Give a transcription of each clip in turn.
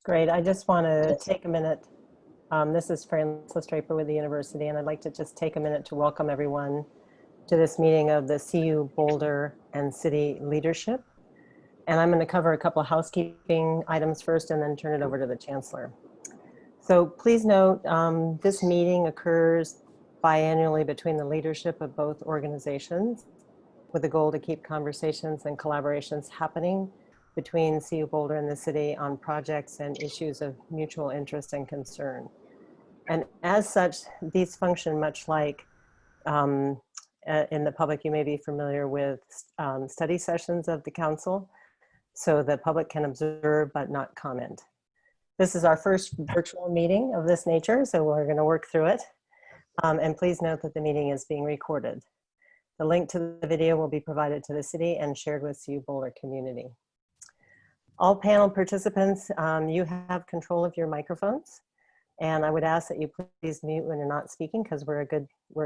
Great. I just want to take a minute. This is Frances Draper with the university, and I'd like to just take a minute to welcome everyone to this meeting of the CU Boulder and City Leadership. And I'm going to cover a couple of housekeeping items first and then turn it over to the Chancellor. So please note, this meeting occurs biannually between the leadership of both organizations with the goal to keep conversations and collaborations happening between CU Boulder and the city on projects and issues of mutual interest and concern. And as such, these function much like in the public, you may be familiar with study sessions of the council, so the public can observe but not comment. This is our first virtual meeting of this nature, so we're going to work through it. And please note that the meeting is being recorded. The link to the video will be provided to the city and shared with CU Boulder community. All panel participants, you have control of your microphones, and I would ask that you please mute when you're not speaking, because we're a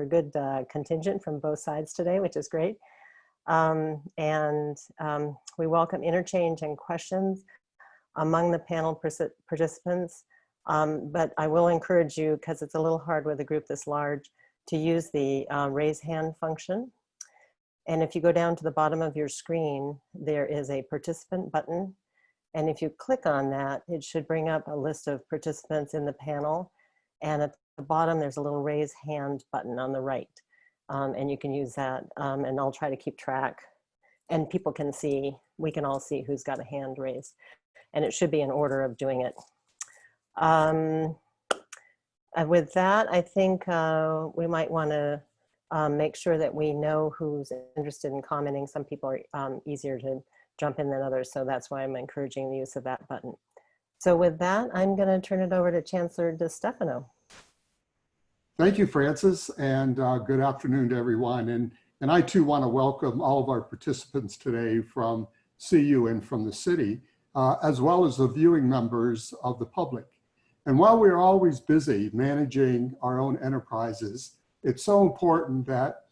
good contingent from both sides today, which is great. We welcome interchange and questions among the panel participants, but I will encourage you, because it's a little hard with a group this large, to use the raise hand function. And if you go down to the bottom of your screen, there is a participant button. And if you click on that, it should bring up a list of participants in the panel. And at the bottom, there's a little raise hand button on the right. And you can use that, and I'll try to keep track. And people can see, we can all see who's got a hand raised. And it should be in order of doing it. With that, I think we might want to make sure that we know who's interested in commenting. Some people are easier to jump in than others, so that's why I'm encouraging the use of that button. So with that, I'm going to turn it over to Chancellor DeStefano. Thank you, Frances, and good afternoon to everyone. And I too want to welcome all of our participants today from CU and from the city, as well as the viewing members of the public. And while we're always busy managing our own enterprises, it's so important that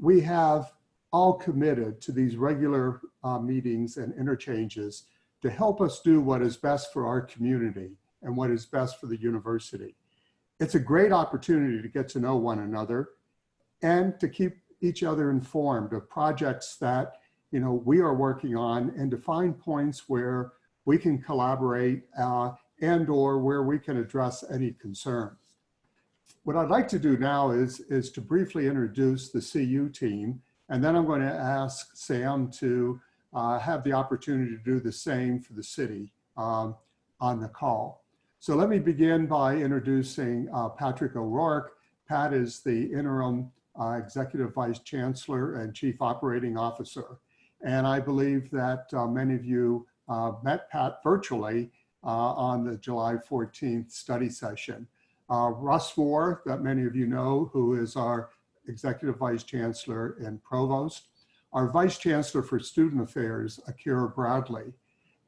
we have all committed to these regular meetings and interchanges to help us do what is best for our community and what is best for the university. It's a great opportunity to get to know one another and to keep each other informed of projects that we are working on, and to find points where we can collaborate and or where we can address any concerns. What I'd like to do now is to briefly introduce the CU team, and then I'm going to ask Sam to have the opportunity to do the same for the city on the call. So let me begin by introducing Patrick O'Rourke. Pat is the interim Executive Vice Chancellor and Chief Operating Officer. And I believe that many of you met Pat virtually on the July 14th study session. Russ Moore, that many of you know, who is our Executive Vice Chancellor and Provost, our Vice Chancellor for Student Affairs, Akira Bradley,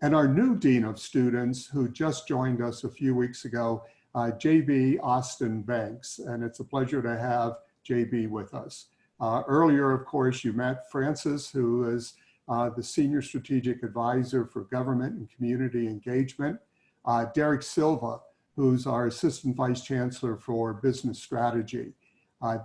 and our new Dean of Students, who just joined us a few weeks ago, JB Austin Banks. And it's a pleasure to have JB with us. Earlier, of course, you met Frances, who is the Senior Strategic Advisor for Government and Community Engagement. Derek Silva, who's our Assistant Vice Chancellor for Business Strategy.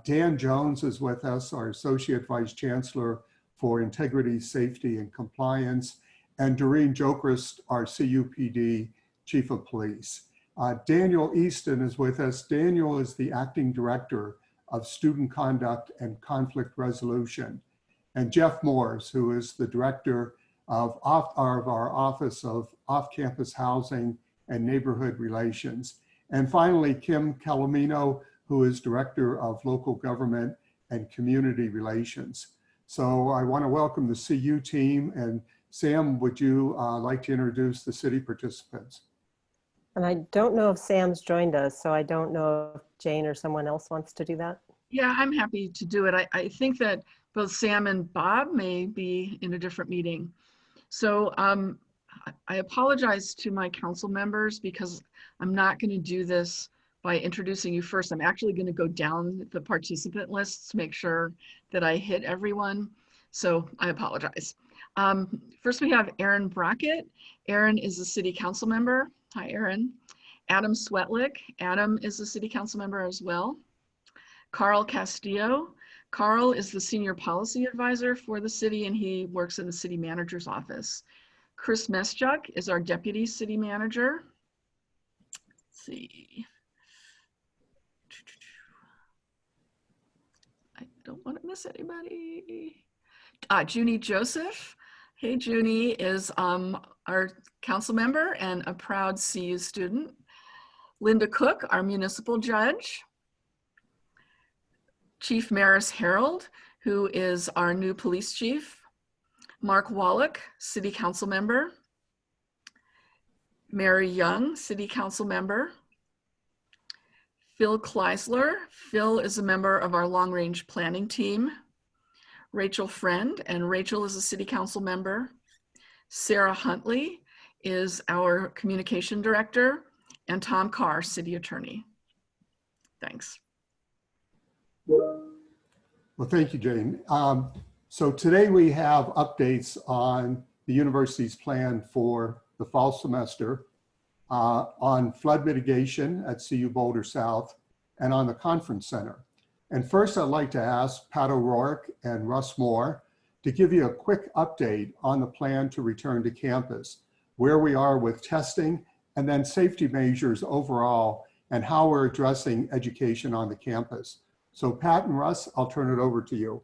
Dan Jones is with us, our Associate Vice Chancellor for Integrity, Safety, and Compliance. And Doreen Jokrist, our CUPD Chief of Police. Daniel Easton is with us. Daniel is the Acting Director of Student Conduct and Conflict Resolution. And Jeff Moores, who is the Director of our Office of Off-Campus Housing and Neighborhood Relations. And finally, Kim Calomino, who is Director of Local Government and Community Relations. So I want to welcome the CU team. And Sam, would you like to introduce the city participants? And I don't know if Sam's joined us, so I don't know if Jane or someone else wants to do that. Yeah, I'm happy to do it. I think that both Sam and Bob may be in a different meeting. So I apologize to my council members because I'm not going to do this by introducing you first. I'm actually going to go down the participant lists to make sure that I hit everyone. So I apologize. First, we have Aaron Brockett. Aaron is a city council member. Hi, Erin. Adam Swetlick. Adam is a city council member as well. Carl Castillo. Carl is the senior policy advisor for the city, and he works in the city manager's office. Chris Meschuk is our deputy city manager. Let's see. I don't want to miss anybody. Junie Joseph. Hey, Junie is our council member and a proud CU student. Linda Cook, our municipal judge. Chief Maris Harold, who is our new police chief. Mark Wallach, city council member. Mary Young, city council member. Phil Kleisler. Phil is a member of our long range planning team. Rachel Friend, and Rachel is a city council member. Sarah Huntley is our communication director, and Tom Carr, city attorney. Thanks. Well, thank you, Jane. So today we have updates on the university's plan for the fall semester, on flood mitigation at CU Boulder South, and on the conference center. And first, I'd like to ask Pat O'Rourke and Russ Moore to give you a quick update on the plan to return to campus, where we are with testing, and then safety measures overall, and how we're addressing education on the campus. So Pat and Russ, I'll turn it over to you.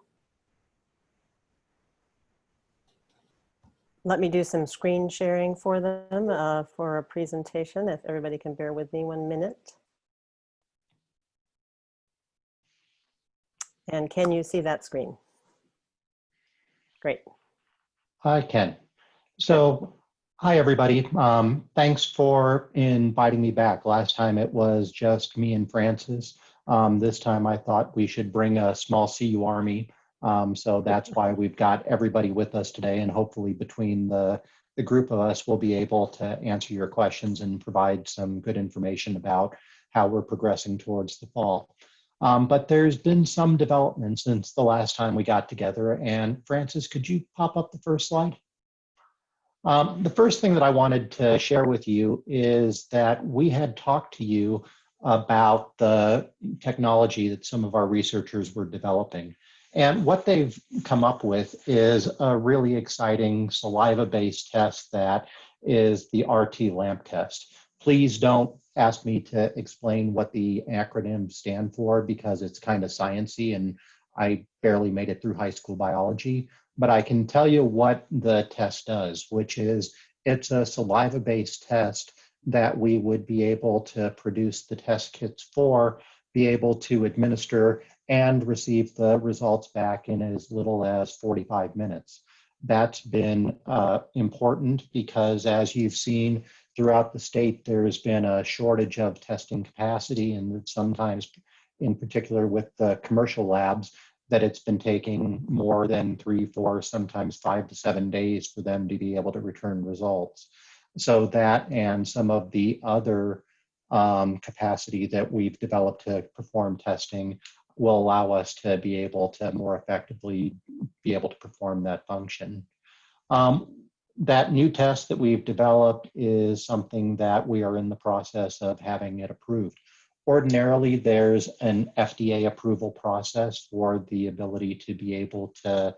Let me do some screen sharing for them for a presentation, if everybody can bear with me 1 minute. And can you see that screen? Great. I can. So, hi everybody. Thanks for inviting me back. Last time it was just me and Francis. This time I thought we should bring a small CU Army. So that's why we've got everybody with us today, and hopefully between the group of us, we'll be able to answer your questions and provide some good information about how we're progressing towards the fall. But there's been some development since the last time we got together. And Francis, could you pop up the first slide? The first thing that I wanted to share with you is that we had talked to you about the technology that some of our researchers were developing. And what they've come up with is a really exciting saliva-based test that is the RT LAMP test. Please don't ask me to explain what the acronyms stand for because it's kind of sciencey and I barely made it through high school biology. But I can tell you what the test does, which is it's a saliva-based test that we would be able to produce the test kits for, be able to administer and receive the results back in as little as 45 minutes. That's been important because, as you've seen throughout the state, there's been a shortage of testing capacity, and sometimes, in particular with the commercial labs, that it's been taking more than 3, 4, sometimes 5 to 7 days for them to be able to return results. So that and some of the other capacity that we've developed to perform testing will allow us to be able to more effectively be able to perform that function. That new test that we've developed is something that we are in the process of having it approved. Ordinarily, there's an FDA approval process for the ability to be able to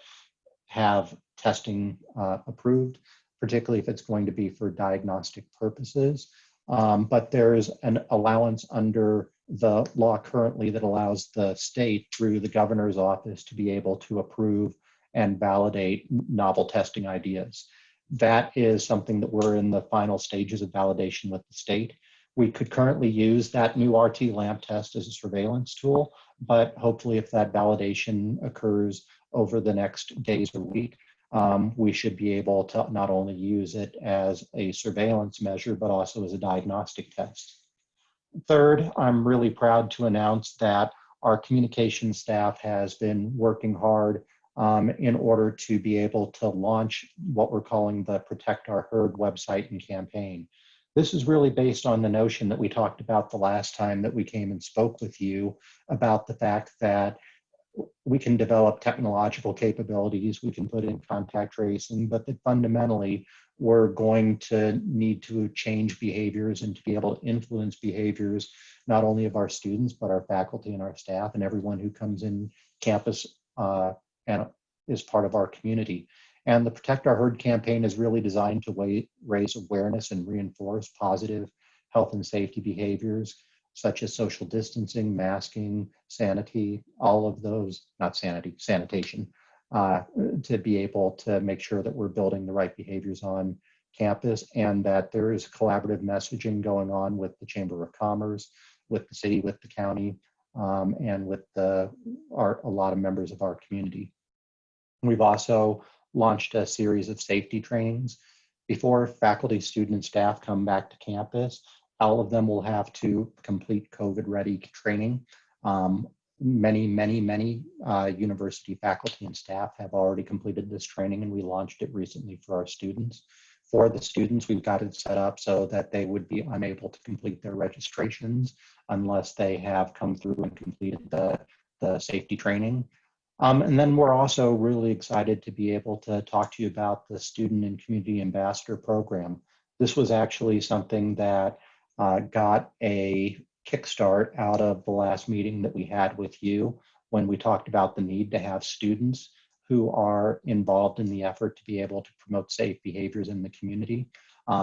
have testing approved, particularly if it's going to be for diagnostic purposes. But there's an allowance under the law currently that allows the state through the governor's office to be able to approve and validate novel testing ideas. That is something that we're in the final stages of validation with the state. We could currently use that new RT LAMP test as a surveillance tool, but hopefully if that validation occurs over the next days or week, we should be able to not only use it as a surveillance measure, but also as a diagnostic test. Third, I'm really proud to announce that our communication staff has been working hard in order to be able to launch what we're calling the Protect Our Herd website and campaign. This is really based on the notion that we talked about the last time that we came and spoke with you about the fact that we can develop technological capabilities, we can put in contact tracing, but that fundamentally we're going to need to change behaviors and to be able to influence behaviors, not only of our students, but our faculty and our staff and everyone who comes in campus and is part of our community. And the Protect Our Herd campaign is really designed to raise awareness and reinforce positive health and safety behaviors, such as social distancing, masking, sanity, all of those, not sanity, sanitation, to be able to make sure that we're building the right behaviors on campus, and that there is collaborative messaging going on with the Chamber of Commerce, with the city, with the county, and with a lot of members of our community. We've also launched a series of safety trainings. Before faculty, student, and staff come back to campus, all of them will have to complete COVID-ready training. Many university faculty and staff have already completed this training, and we launched it recently for our students. For the students, we've got it set up so that they would be unable to complete their registrations unless they have come through and completed the safety training. And then we're also really excited to be able to talk to you about the Student and Community Ambassador Program. This was actually something that got a kickstart out of the last meeting that we had with you, when we talked about the need to have students who are involved in the effort to be able to promote safe behaviors in the community.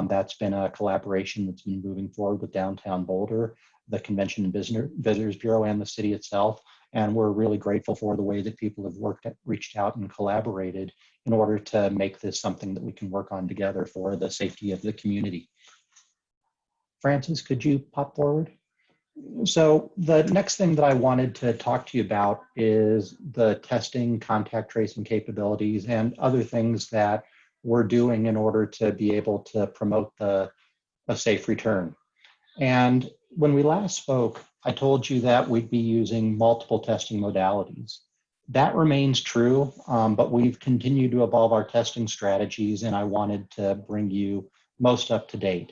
That's been a collaboration that's been moving forward with Downtown Boulder, the Convention and Visitors Bureau, and the city itself. And we're really grateful for the way that people have reached out and collaborated in order to make this something that we can work on together for the safety of the community. Francis, could you pop forward? So the next thing that I wanted to talk to you about is the testing, contact tracing capabilities, and other things that we're doing in order to be able to promote a safe return. And when we last spoke, I told you that we'd be using multiple testing modalities. That remains true, but we've continued to evolve our testing strategies, and I wanted to bring you most up to date.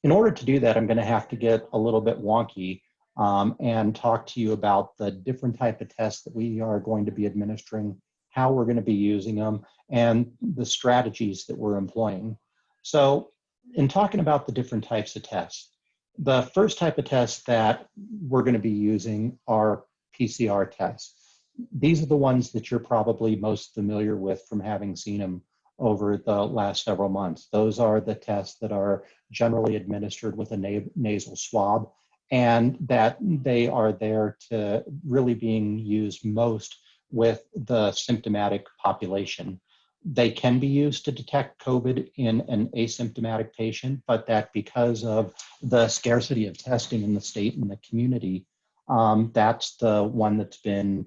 In order to do that, I'm going to have to get a little bit wonky and talk to you about the different type of tests that we are going to be administering, how we're going to be using them, and the strategies that we're employing. So in talking about the different types of tests, the first type of tests that we're going to be using are PCR tests. These are the ones that you're probably most familiar with from having seen them over the last several months. Those are the tests that are generally administered with a nasal swab, and that they are there to really being used most with the symptomatic population. They can be used to detect COVID in an asymptomatic patient, but that because of the scarcity of testing in the state and the community, that's the one that's been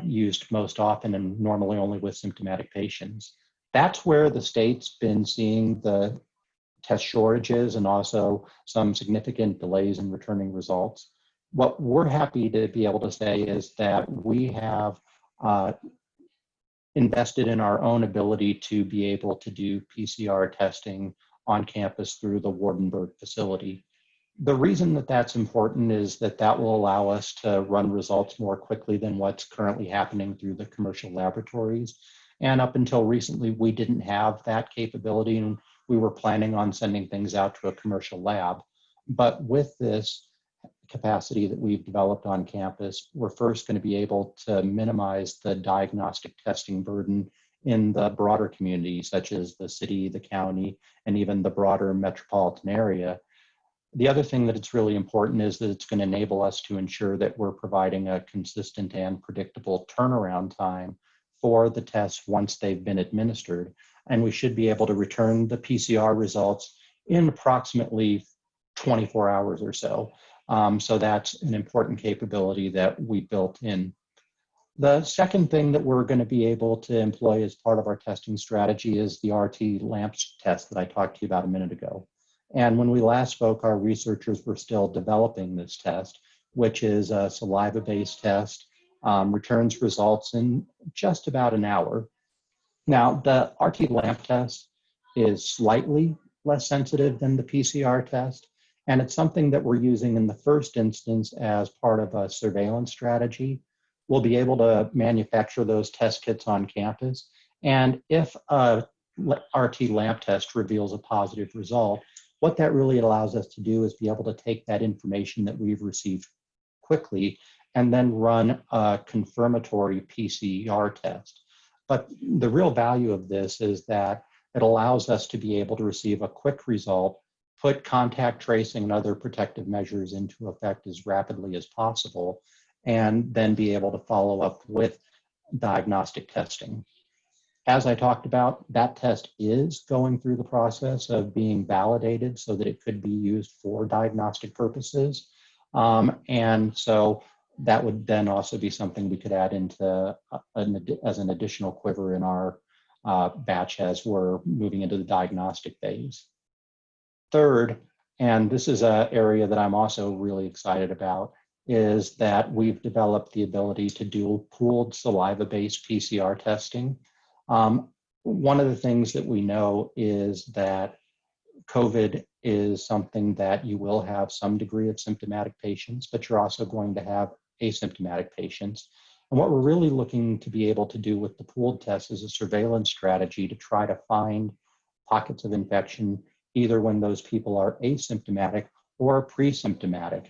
used most often, and normally only with symptomatic patients. That's where the state's been seeing the test shortages and also some significant delays in returning results. What we're happy to be able to say is that we have invested in our own ability to be able to do PCR testing on campus through the Wardenburg facility. The reason that that's important is that that will allow us to run results more quickly than what's currently happening through the commercial laboratories. And up until recently, we didn't have that capability, and we were planning on sending things out to a commercial lab. But with this capacity that we've developed on campus, we're first going to be able to minimize the diagnostic testing burden in the broader community, such as the city, the county, and even the broader metropolitan area. The other thing that it's really important is that it's going to enable us to ensure that we're providing a consistent and predictable turnaround time for the tests once they've been administered. And we should be able to return the PCR results in approximately 24 hours or so. So that's an important capability that we built in. The second thing that we're going to be able to employ as part of our testing strategy is the RT LAMPS test that I talked to you about a minute ago. And when we last spoke, our researchers were still developing this test, which is a saliva-based test, returns results in just about an hour. Now, the RT LAMP test is slightly less sensitive than the PCR test, and it's something that we're using in the first instance as part of a surveillance strategy. we'll be able to manufacture those test kits on campus. And if a RT lab test reveals a positive result, what that really allows us to do is be able to take that information that we've received quickly and then run a confirmatory PCR test. But the real value of this is that it allows us to be able to receive a quick result, put contact tracing and other protective measures into effect as rapidly as possible, and then be able to follow up with diagnostic testing. As I talked about, that test is going through the process of being validated so that it could be used for diagnostic purposes. And so that would then also be something we could add into as an additional quiver in our batch as we're moving into the diagnostic phase. Third, and this is an area that I'm also really excited about, is that we've developed the ability to do pooled saliva-based PCR testing. One of the things that we know is that COVID is something that you will have some degree of symptomatic patients, but you're also going to have asymptomatic patients. And what we're really looking to be able to do with the pooled test is a surveillance strategy to try to find pockets of infection, either when those people are asymptomatic or pre-symptomatic.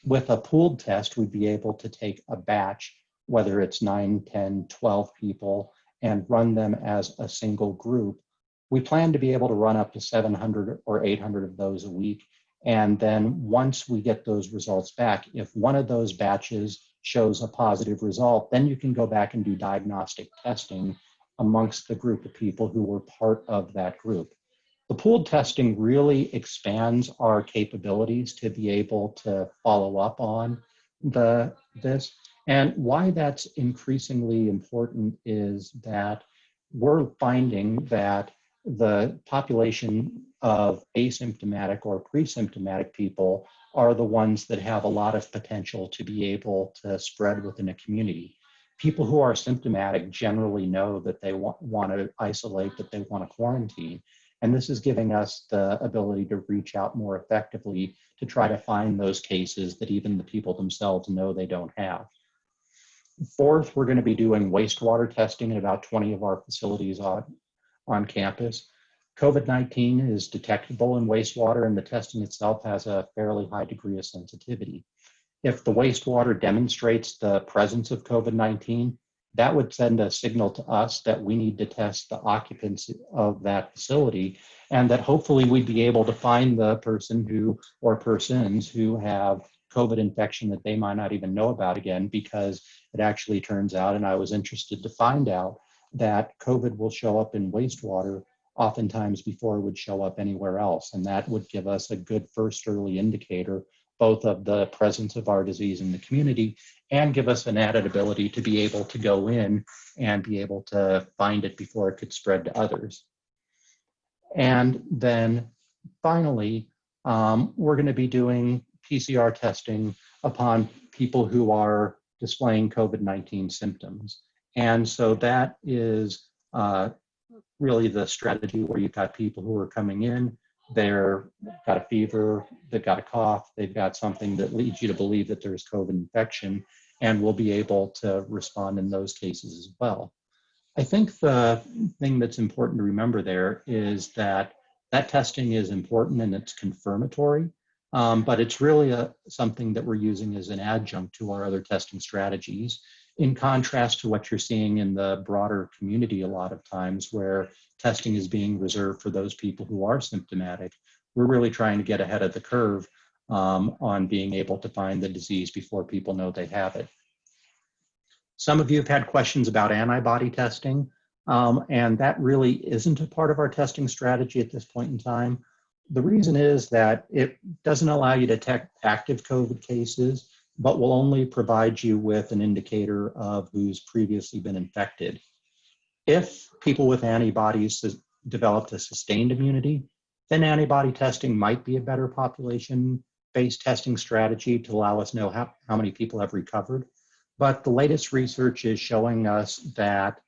With a pooled test, we'd be able to take a batch, whether it's 9, 10, 12 people, and run them as a single group. We plan to be able to run up to 700 or 800 of those a week. And then once we get those results back, if one of those batches shows a positive result, then you can go back and do diagnostic testing amongst the group of people who were part of that group. The pooled testing really expands our capabilities to be able to follow up on this. And why that's increasingly important is that we're finding that the population of asymptomatic or pre-symptomatic people are the ones that have a lot of potential to be able to spread within a community. People who are symptomatic generally know that they want to isolate, that they want to quarantine. And this is giving us the ability to reach out more effectively to try to find those cases that even the people themselves know they don't have. Fourth, we're going to be doing wastewater testing in about 20 of our facilities on campus. COVID-19 is detectable in wastewater, and the testing itself has a fairly high degree of sensitivity. If the wastewater demonstrates the presence of COVID-19, that would send a signal to us that we need to test the occupants of that facility, and that hopefully we'd be able to find the person who or persons who have COVID infection that they might not even know about again, because it actually turns out, and I was interested to find out, that COVID will show up in wastewater oftentimes before it would show up anywhere else. And that would give us a good first early indicator, both of the presence of our disease in the community and give us an added ability to be able to go in and be able to find it before it could spread to others. And then finally, we're going to be doing PCR testing upon people who are displaying COVID-19 symptoms. And so that is really the strategy where you've got people who are coming in, they've got a fever, they've got a cough, they've got something that leads you to believe that there's COVID infection, and we'll be able to respond in those cases as well. I think the thing that's important to remember there is that testing is important and it's confirmatory, but it's really something that we're using as an adjunct to our other testing strategies, in contrast to what you're seeing in the broader community a lot of times, where testing is being reserved for those people who are symptomatic. We're really trying to get ahead of the curve on being able to find the disease before people know they have it. Some of you have had questions about antibody testing, and that really isn't a part of our testing strategy at this point in time. The reason is that it doesn't allow you to detect active COVID cases, but will only provide you with an indicator of who's previously been infected. If people with antibodies developed a sustained immunity, then antibody testing might be a better population-based testing strategy to allow us to know how many people have recovered. But the latest research is showing us that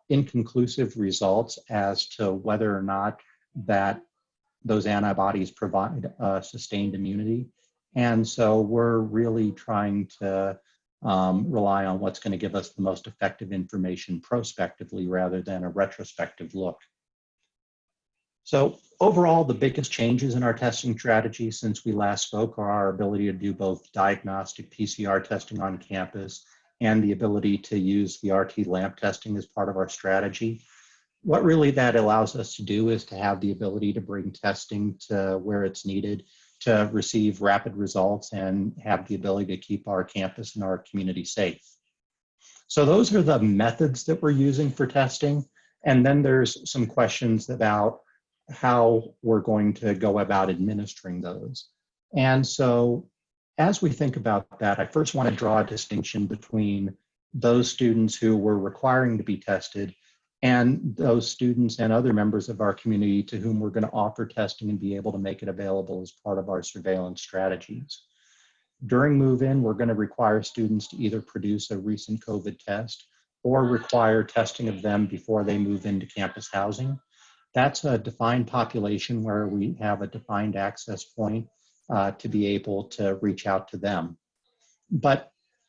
inconclusive results as to whether or not that those antibodies provide sustained immunity. And so we're really trying to rely on what's going to give us the most effective information prospectively rather than a retrospective look. So overall, the biggest changes in our testing strategy since we last spoke are our ability to do both diagnostic PCR testing on campus and the ability to use the RT lamp testing as part of our strategy. What really that allows us to do is to have the ability to bring testing to where it's needed to receive rapid results and have the ability to keep our campus and our community safe. So those are the methods that we're using for testing. And then there's some questions about how we're going to go about administering those. And so as we think about that, I first want to draw a distinction between those students who we're requiring to be tested and those students and other members of our community to whom we're going to offer testing and be able to make it available as part of our surveillance strategies. During move-in, we're going to require students to either produce a recent COVID test or require testing of them before they move into campus housing. That's a defined population where we have a defined access point to be able to reach out to them.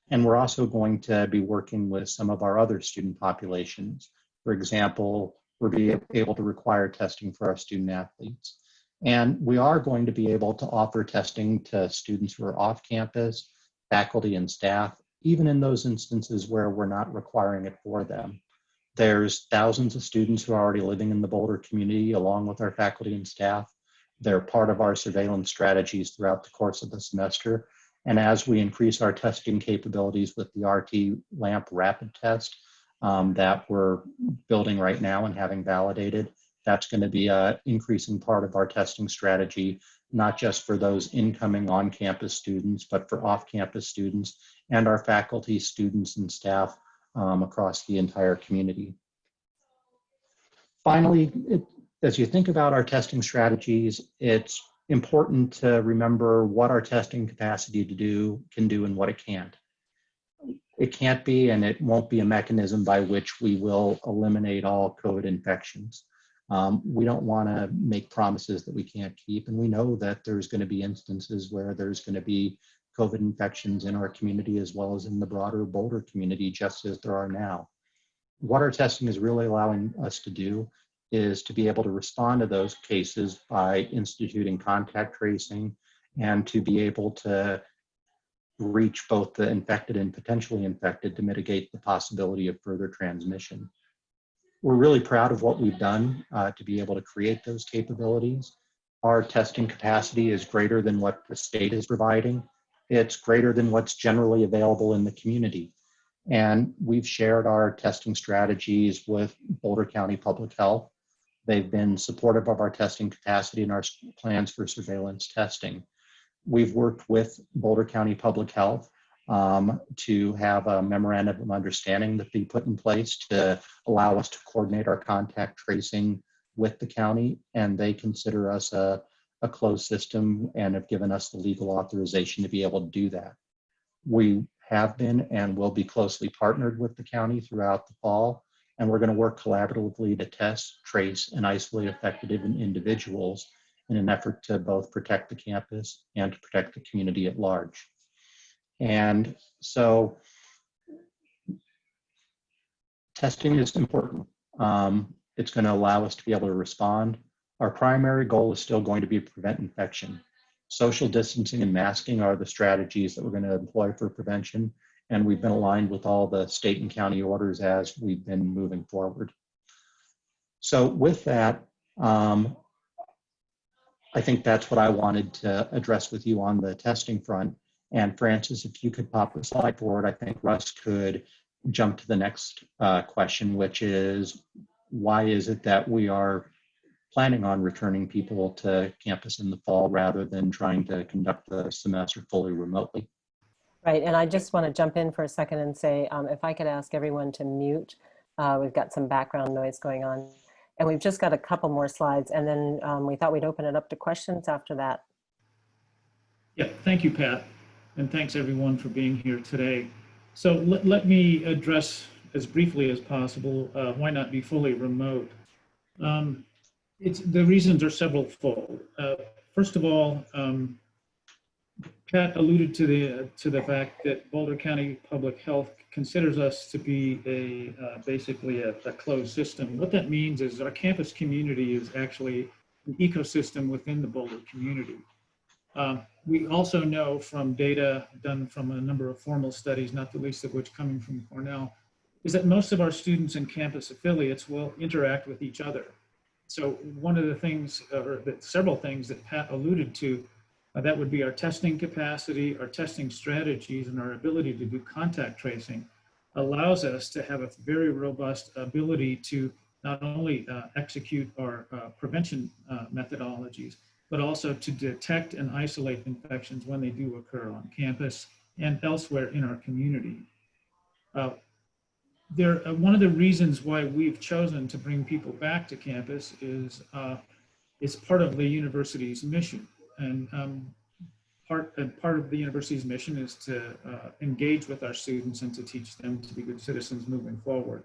And we're also going to be working with some of our other student populations. For example, we'll be able to require testing for our student athletes. And we are going to be able to offer testing to students who are off campus, faculty and staff, even in those instances where we're not requiring it for them. There's thousands of students who are already living in the Boulder community along with our faculty and staff. They're part of our surveillance strategies throughout the course of the semester. And as we increase our testing capabilities with the RT lamp rapid test that we're building right now and having validated, that's going to be an increasing part of our testing strategy, not just for those incoming on-campus students, but for off-campus students and our faculty, students, and staff across the entire community. Finally, as you think about our testing strategies, it's important to remember what our testing capacity can do and what it can't. It can't be and it won't be a mechanism by which we will eliminate all COVID infections. We don't want to make promises that we can't keep, and we know that there's going to be instances where there's going to be COVID infections in our community as well as in the broader Boulder community, just as there are now. What our testing is really allowing us to do is to be able to respond to those cases by instituting contact tracing and to be able to reach both the infected and potentially infected to mitigate the possibility of further transmission. We're really proud of what we've done to be able to create those capabilities. Our testing capacity is greater than what the state is providing. It's greater than what's generally available in the community. And we've shared our testing strategies with Boulder County Public Health. They've been supportive of our testing capacity and our plans for surveillance testing. We've worked with Boulder County Public Health to have a memorandum of understanding that be put in place to allow us to coordinate our contact tracing with the county, and they consider us a closed system and have given us the legal authorization to be able to do that. We have been and will be closely partnered with the county throughout the fall, and we're going to work collaboratively to test, trace, and isolate affected individuals in an effort to both protect the campus and to protect the community at large. And so testing is important. It's going to allow us to be able to respond. Our primary goal is still going to be to prevent infection. Social distancing and masking are the strategies that we're going to employ for prevention, and we've been aligned with all the state and county orders as we've been moving forward. So with that, I think that's what I wanted to address with you on the testing front. And Francis, if you could pop the slide forward, I think Russ could jump to the next question, which is, why is it that we are planning on returning people to campus in the fall rather than trying to conduct the semester fully remotely? Right, and I just want to jump in for a second and say, if I could ask everyone to mute, we've got some background noise going on. And we've just got a couple more slides, and then we thought we'd open it up to questions after that. Yeah, thank you, Pat. And thanks everyone for being here today. So let me address as briefly as possible why not be fully remote. The reasons are several fold. First of all, Pat alluded to the fact that Boulder County Public Health considers us to be basically a closed system. What that means is our campus community is actually an ecosystem within the Boulder community. We also know from data done from a number of formal studies, not the least of which coming from Cornell, is that most of our students and campus affiliates will interact with each other. So one of the things, or several things that Pat alluded to, that would be our testing capacity, our testing strategies, and our ability to do contact tracing allows us to have a very robust ability to not only execute our prevention methodologies, but also to detect and isolate infections when they do occur on campus and elsewhere in our community. One of the reasons why we've chosen to bring people back to campus is part of the university's mission. And part of the university's mission is to engage with our students and to teach them to be good citizens moving forward.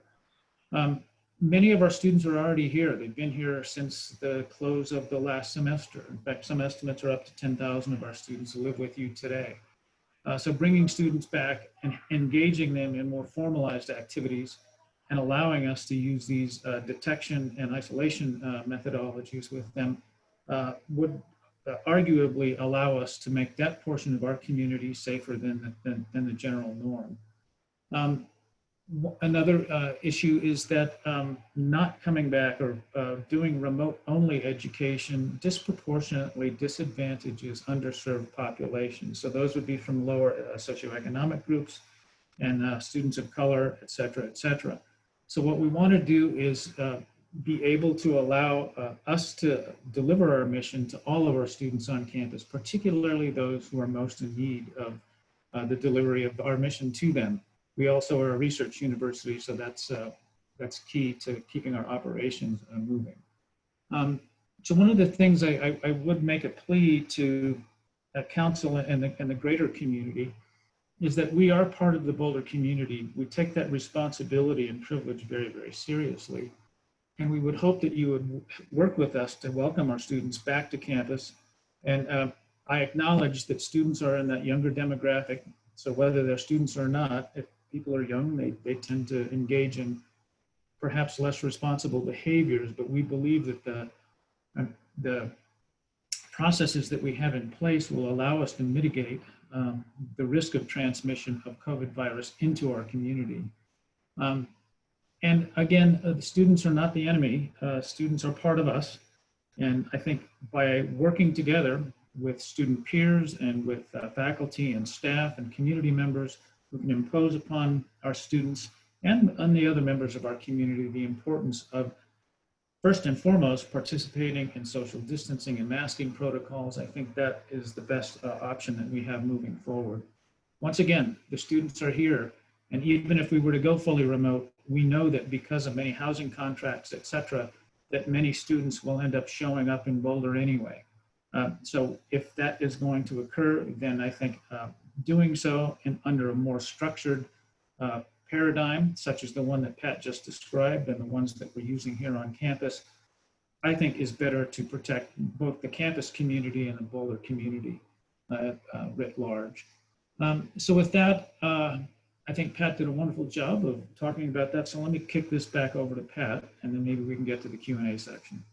Many of our students are already here. They've been here since the close of the last semester. In fact, some estimates are up to 10,000 of our students who live with you today. So bringing students back and engaging them in more formalized activities and allowing us to use these detection and isolation methodologies with them would arguably allow us to make that portion of our community safer than the general norm. Another issue is that not coming back or doing remote only education disproportionately disadvantages underserved populations. So those would be from lower socioeconomic groups and students of color, et cetera, et cetera. So what we want to do is be able to allow us to deliver our mission to all of our students on campus, particularly those who are most in need of the delivery of our mission to them. We also are a research university, so that's key to keeping our operations moving. So one of the things I would make a plea to council and the greater community is that we are part of the Boulder community. We take that responsibility and privilege very, very seriously. And we would hope that you would work with us to welcome our students back to campus. And I acknowledge that students are in that younger demographic. So whether they're students or not, if people are young, they tend to engage in perhaps less responsible behaviors, but we believe that the processes that we have in place will allow us to mitigate the risk of transmission of COVID virus into our community. And again, the students are not the enemy. Students are part of us. And I think by working together with student peers and with faculty and staff and community members, we can impose upon our students and on the other members of our community the importance of, first and foremost, participating in social distancing and masking protocols. I think that is the best option that we have moving forward. Once again, the students are here. And even if we were to go fully remote, we know that because of many housing contracts, et cetera, that many students will end up showing up in Boulder anyway. So if that is going to occur, then I think doing so under a more structured paradigm, such as the one that Pat just described and the ones that we're using here on campus, I think is better to protect both the campus community and the Boulder community writ large. So with that, I think Pat did a wonderful job of talking about that. So let me kick this back over to Pat, and then maybe we can get to the Q&A section.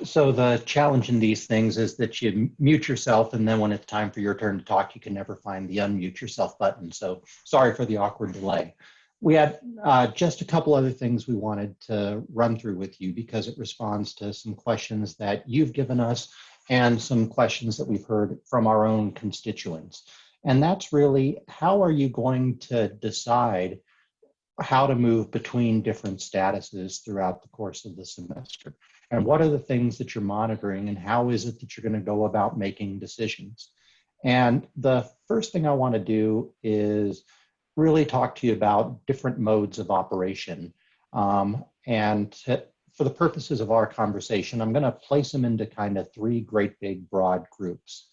So the challenge in these things is that you mute yourself, and then when it's time for your turn to talk, you can never find the unmute yourself button. So sorry for the awkward delay. We had just a couple other things we wanted to run through with you because it responds to some questions that you've given us and some questions that we've heard from our own constituents. And that's really, how are you going to decide how to move between different statuses throughout the course of the semester? And what are the things that you're monitoring, and how is it that you're going to go about making decisions? And the first thing I want to do is really talk to you about different modes of operation. For the purposes of our conversation, I'm going to place them into kind of three great big broad groups.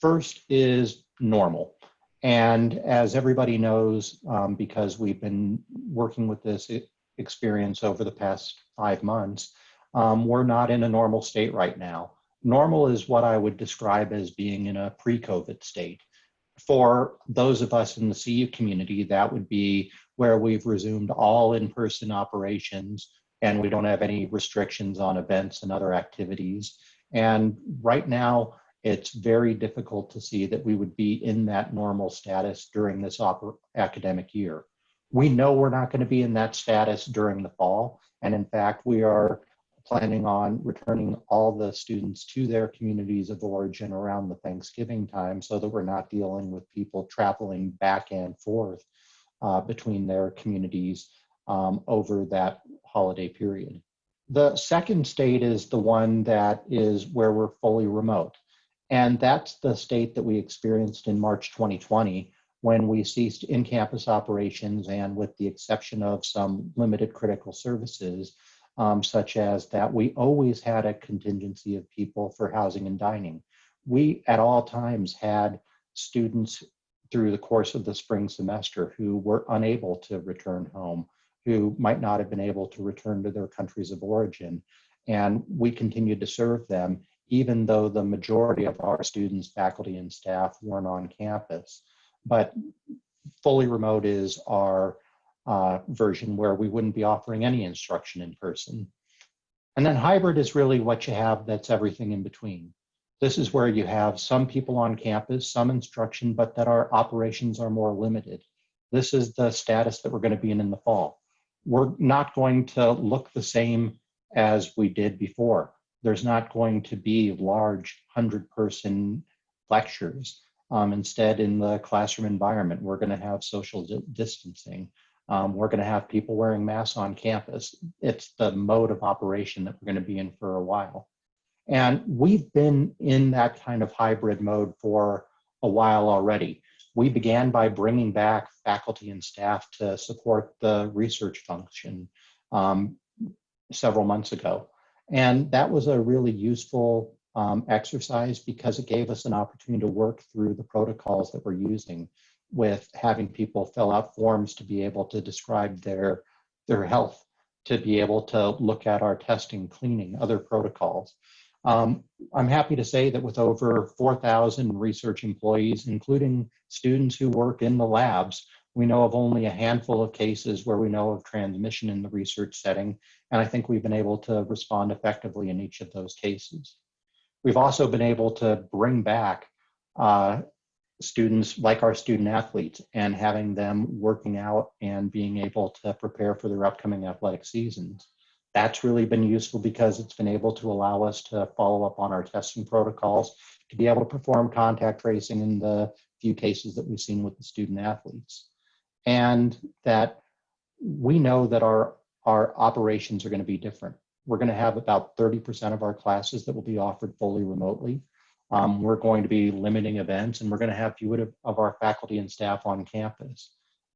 First is normal. And as everybody knows, because we've been working with this experience over the past 5 months, we're not in a normal state right now. Normal is what I would describe as being in a pre-COVID state. For those of us in the CU community, that would be where we've resumed all in-person operations and we don't have any restrictions on events and other activities. And right now, it's very difficult to see that we would be in that normal status during this academic year. We know we're not going to be in that status during the fall. And in fact, we are planning on returning all the students to their communities of origin around the Thanksgiving time so that we're not dealing with people traveling back and forth between their communities over that holiday period. The second state is the one that is where we're fully remote. And that's the state that we experienced in March 2020 when we ceased in-campus operations and with the exception of some limited critical services, such as that we always had a contingency of people for housing and dining. We at all times had students through the course of the spring semester who were unable to return home, who might not have been able to return to their countries of origin. And we continued to serve them, even though the majority of our students, faculty, and staff weren't on campus. But fully remote is our version where we wouldn't be offering any instruction in person. And then hybrid is really what you have that's everything in between. This is where you have some people on campus, some instruction, but that our operations are more limited. This is the status that we're going to be in the fall. We're not going to look the same as we did before. There's not going to be large 100-person lectures. Instead, in the classroom environment, we're going to have social distancing. We're going to have people wearing masks on campus. It's the mode of operation that we're going to be in for a while. And we've been in that kind of hybrid mode for a while already. We began by bringing back faculty and staff to support the research function several months ago. And that was a really useful exercise because it gave us an opportunity to work through the protocols that we're using with having people fill out forms to be able to describe their health, to be able to look at our testing, cleaning, other protocols. I'm happy to say that with over 4,000 research employees, including students who work in the labs, we know of only a handful of cases where we know of transmission in the research setting, and I think we've been able to respond effectively in each of those cases. We've also been able to bring back students like our student athletes and having them working out and being able to prepare for their upcoming athletic seasons. That's really been useful because it's been able to allow us to follow up on our testing protocols, to be able to perform contact tracing in the few cases that we've seen with the student athletes. And that we know that our operations are going to be different. We're going to have about 30% of our classes that will be offered fully remotely. We're going to be limiting events, and we're going to have fewer of our faculty and staff on campus.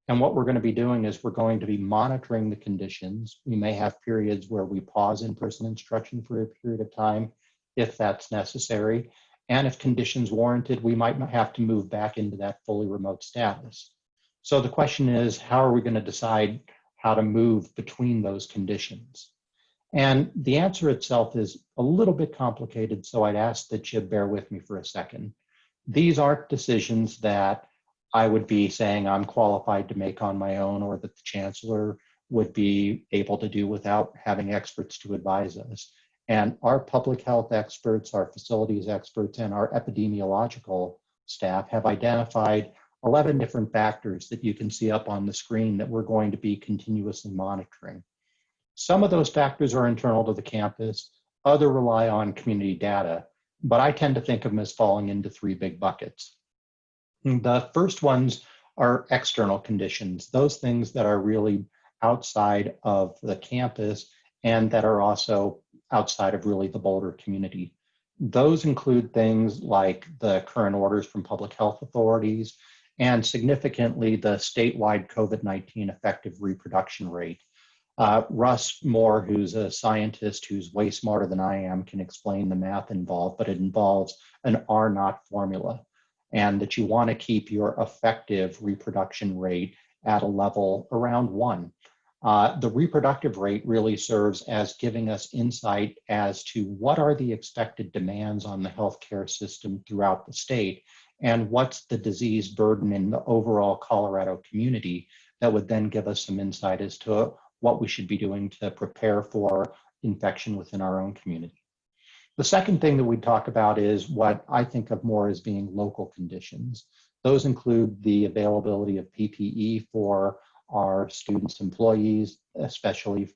And what we're going to be doing is we're going to be monitoring the conditions. We may have periods where we pause in-person instruction for a period of time if that's necessary. And if conditions warranted, we might have to move back into that fully remote status. So the question is, how are we going to decide how to move between those conditions? And the answer itself is a little bit complicated, so I'd ask that you bear with me for a second. These aren't decisions that I would be saying I'm qualified to make on my own or that the chancellor would be able to do without having experts to advise us. And our public health experts, our facilities experts, and our epidemiological staff have identified 11 different factors that you can see up on the screen that we're going to be continuously monitoring. Some of those factors are internal to the campus, others rely on community data, but I tend to think of them as falling into three big buckets. The first ones are external conditions, those things that are really outside of the campus and that are also outside of really the Boulder community. Those include things like the current orders from public health authorities and significantly the statewide COVID-19 effective reproduction rate. Russ Moore, who's a scientist who's way smarter than I am, can explain the math involved, but it involves an R-naught formula, and that you want to keep your effective reproduction rate at a level around 1. The reproductive rate really serves as giving us insight as to what are the expected demands on the healthcare system throughout the state, and what's the disease burden in the overall Colorado community that would then give us some insight as to what we should be doing to prepare for infection within our own community. The second thing that we talk about is what I think of more as being local conditions. Those include the availability of PPE for our students, employees, especially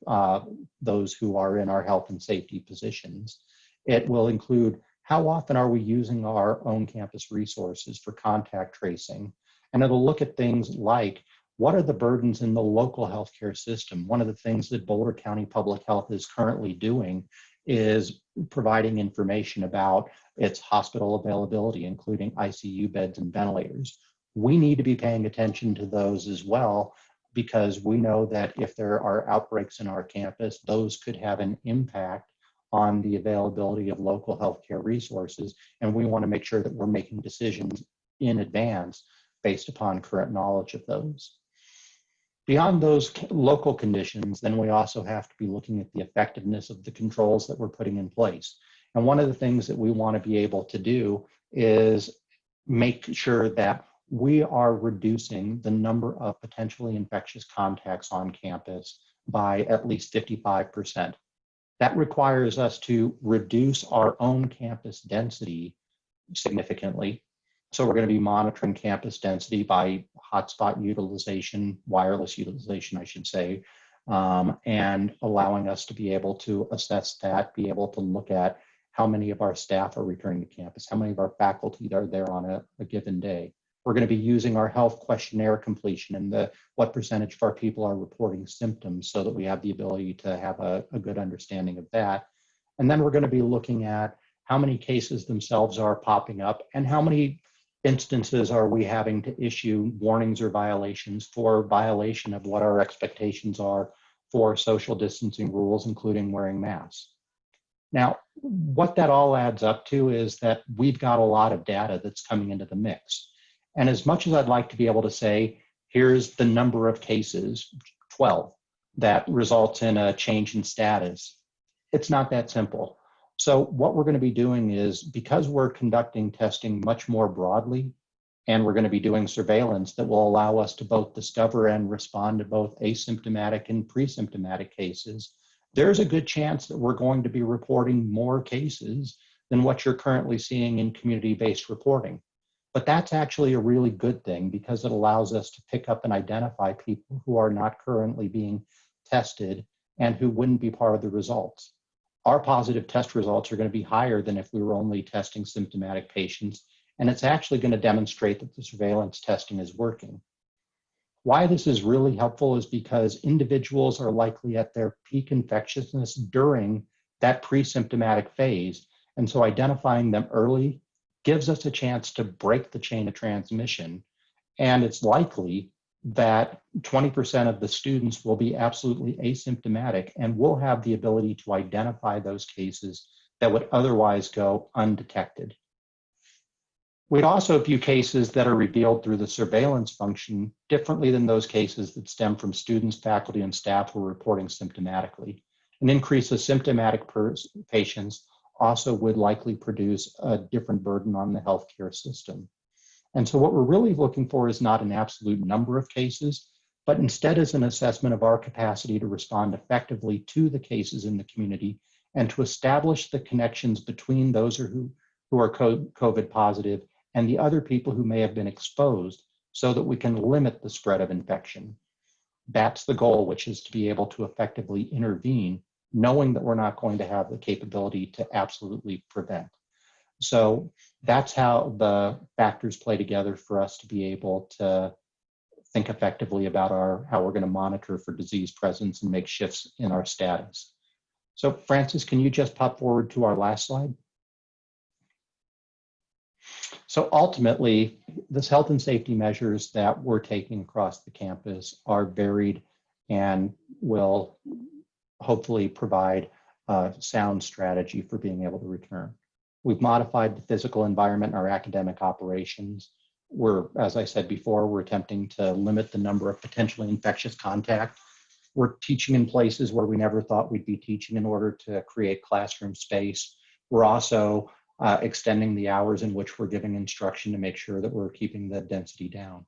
those who are in our health and safety positions. It will include how often are we using our own campus resources for contact tracing. And it'll look at things like, what are the burdens in the local healthcare system? One of the things that Boulder County Public Health is currently doing is providing information about its hospital availability, including ICU beds and ventilators. We need to be paying attention to those as well, because we know that if there are outbreaks in our campus, those could have an impact on the availability of local healthcare resources. And we want to make sure that we're making decisions in advance based upon current knowledge of those. Beyond those local conditions, then we also have to be looking at the effectiveness of the controls that we're putting in place. And one of the things that we want to be able to do is make sure that we are reducing the number of potentially infectious contacts on campus by at least 55%. That requires us to reduce our own campus density significantly. So we're going to be monitoring campus density by hotspot utilization, wireless utilization, I should say, and allowing us to be able to assess that, be able to look at how many of our staff are returning to campus, how many of our faculty are there on a given day. We're going to be using our health questionnaire completion and what percentage of our people are reporting symptoms, so that we have the ability to have a good understanding of that. And then we're going to be looking at how many cases themselves are popping up and how many instances are we having to issue warnings or violations for violation of what our expectations are for social distancing rules, including wearing masks. Now, what that all adds up to is that we've got a lot of data that's coming into the mix. And as much as I'd like to be able to say, here's the number of cases, 12, that results in a change in status, it's not that simple. So what we're going to be doing is, because we're conducting testing much more broadly, and we're going to be doing surveillance that will allow us to both discover and respond to both asymptomatic and pre-symptomatic cases, there's a good chance that we're going to be reporting more cases than what you're currently seeing in community-based reporting. But that's actually a really good thing, because it allows us to pick up and identify people who are not currently being tested and who wouldn't be part of the results. Our positive test results are going to be higher than if we were only testing symptomatic patients, and it's actually going to demonstrate that the surveillance testing is working. Why this is really helpful is because individuals are likely at their peak infectiousness during that pre-symptomatic phase, and so identifying them early gives us a chance to break the chain of transmission. And it's likely that 20% of the students will be absolutely asymptomatic, and we'll have the ability to identify those cases that would otherwise go undetected. We'd also view cases that are revealed through the surveillance function differently than those cases that stem from students, faculty, and staff who are reporting symptomatically. An increase of symptomatic patients also would likely produce a different burden on the healthcare system. And so what we're really looking for is not an absolute number of cases, but instead is an assessment of our capacity to respond effectively to the cases in the community and to establish the connections between those who are COVID positive and the other people who may have been exposed, so that we can limit the spread of infection. That's the goal, which is to be able to effectively intervene, knowing that we're not going to have the capability to absolutely prevent. So that's how the factors play together for us to be able to think effectively about how we're going to monitor for disease presence and make shifts in our status. So Francis, can you just pop forward to our last slide? So ultimately, this health and safety measures that we're taking across the campus are varied and will hopefully provide a sound strategy for being able to return. We've modified the physical environment in our academic operations. As I said before, we're attempting to limit the number of potentially infectious contact We're teaching in places where we never thought we'd be teaching in order to create classroom space. We're also extending the hours in which we're giving instruction to make sure that we're keeping the density down.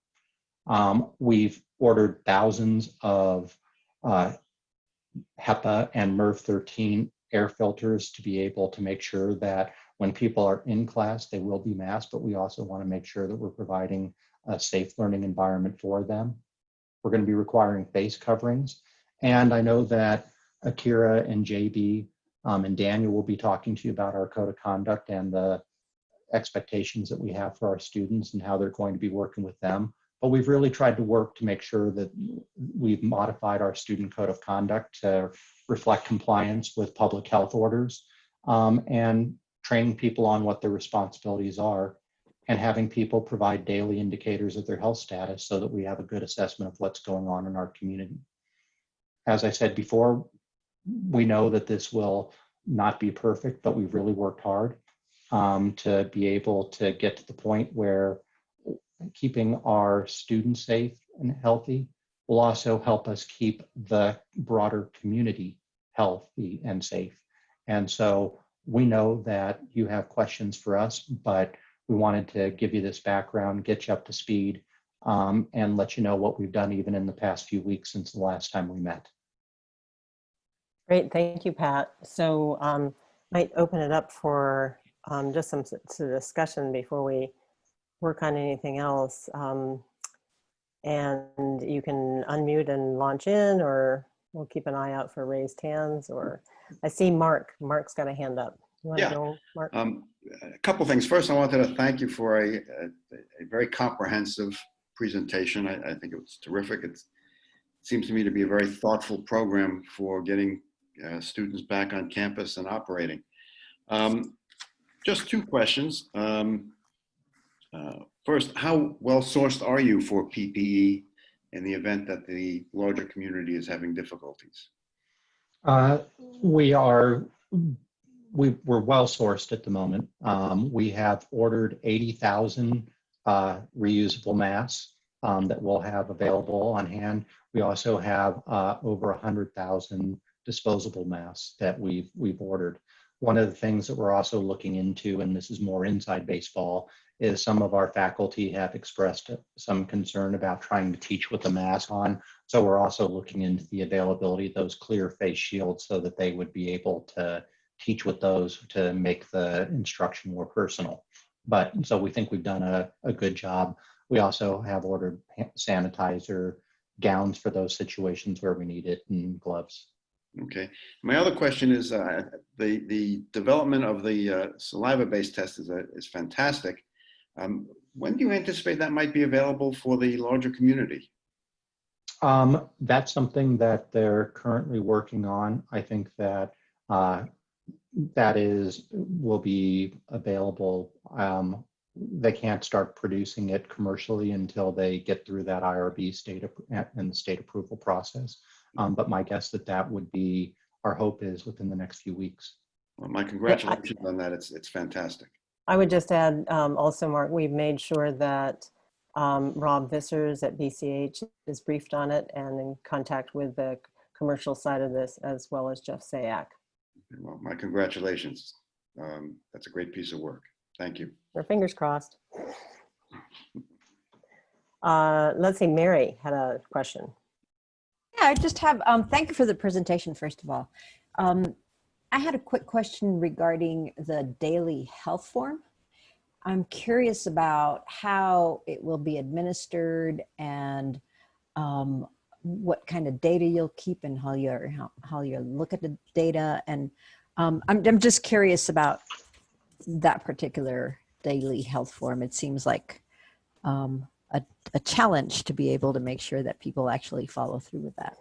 We've ordered thousands of HEPA and MERV 13 air filters to be able to make sure that when people are in class, they will be masked, but we also want to make sure that we're providing a safe learning environment for them. We're going to be requiring face coverings. And I know that Akira and JB and Daniel will be talking to you about our code of conduct and the expectations that we have for our students and how they're going to be working with them. But we've really tried to work to make sure that we've modified our student code of conduct to reflect compliance with public health orders, and training people on what their responsibilities are, and having people provide daily indicators of their health status so that we have a good assessment of what's going on in our community. As I said before, we know that this will not be perfect, but we've really worked hard to be able to get to the point where keeping our students safe and healthy will also help us keep the broader community healthy and safe. And so we know that you have questions for us, but we wanted to give you this background, get you up to speed, and let you know what we've done even in the past few weeks since the last time we met. Great, thank you, Pat. So might open it up for just some discussion before we work on anything else. And you can unmute and launch in, or we'll keep an eye out for raised hands. Or I see Mark. Mark's got a hand up. You want to go, Mark? A couple things. First, I wanted to thank you for a very comprehensive presentation. I think it was terrific. It seems to me to be a very thoughtful program for getting students back on campus and operating. Just two questions. First, how well sourced are you for PPE in the event that the larger community is having difficulties? We're well sourced at the moment. We have ordered 80,000 reusable masks that we'll have available on hand. We also have over 100,000 disposable masks that we've ordered. One of the things that we're also looking into, and this is more inside baseball, is some of our faculty have expressed some concern about trying to teach with a mask on. So we're also looking into the availability of those clear face shields so that they would be able to teach with those to make the instruction more personal. But so we think we've done a good job. We also have ordered sanitizer, gowns for those situations where we need it, and gloves. Okay. My other question is the development of the saliva-based test is fantastic. When do you anticipate that might be available for the larger community? That's something that they're currently working on. I think that will be available. They can't start producing it commercially until they get through that IRB and state approval process. But my guess that would be, our hope is within the next few weeks. Well, my congratulations on that. It's fantastic. I would just add also, Mark, we've made sure that Rob Vissers at BCH is briefed on it and in contact with the commercial side of this, as well as Jeff Sayak. Well, my congratulations. That's a great piece of work. Thank you. Our fingers crossed. Let's see, Mary had a question. Yeah, I just have, thank you for the presentation, first of all. I had a quick question regarding the daily health form. I'm curious about how it will be administered and what kind of data you'll keep and how you look at the data. And I'm just curious about that particular daily health form. It seems like a challenge to be able to make sure that people actually follow through with that.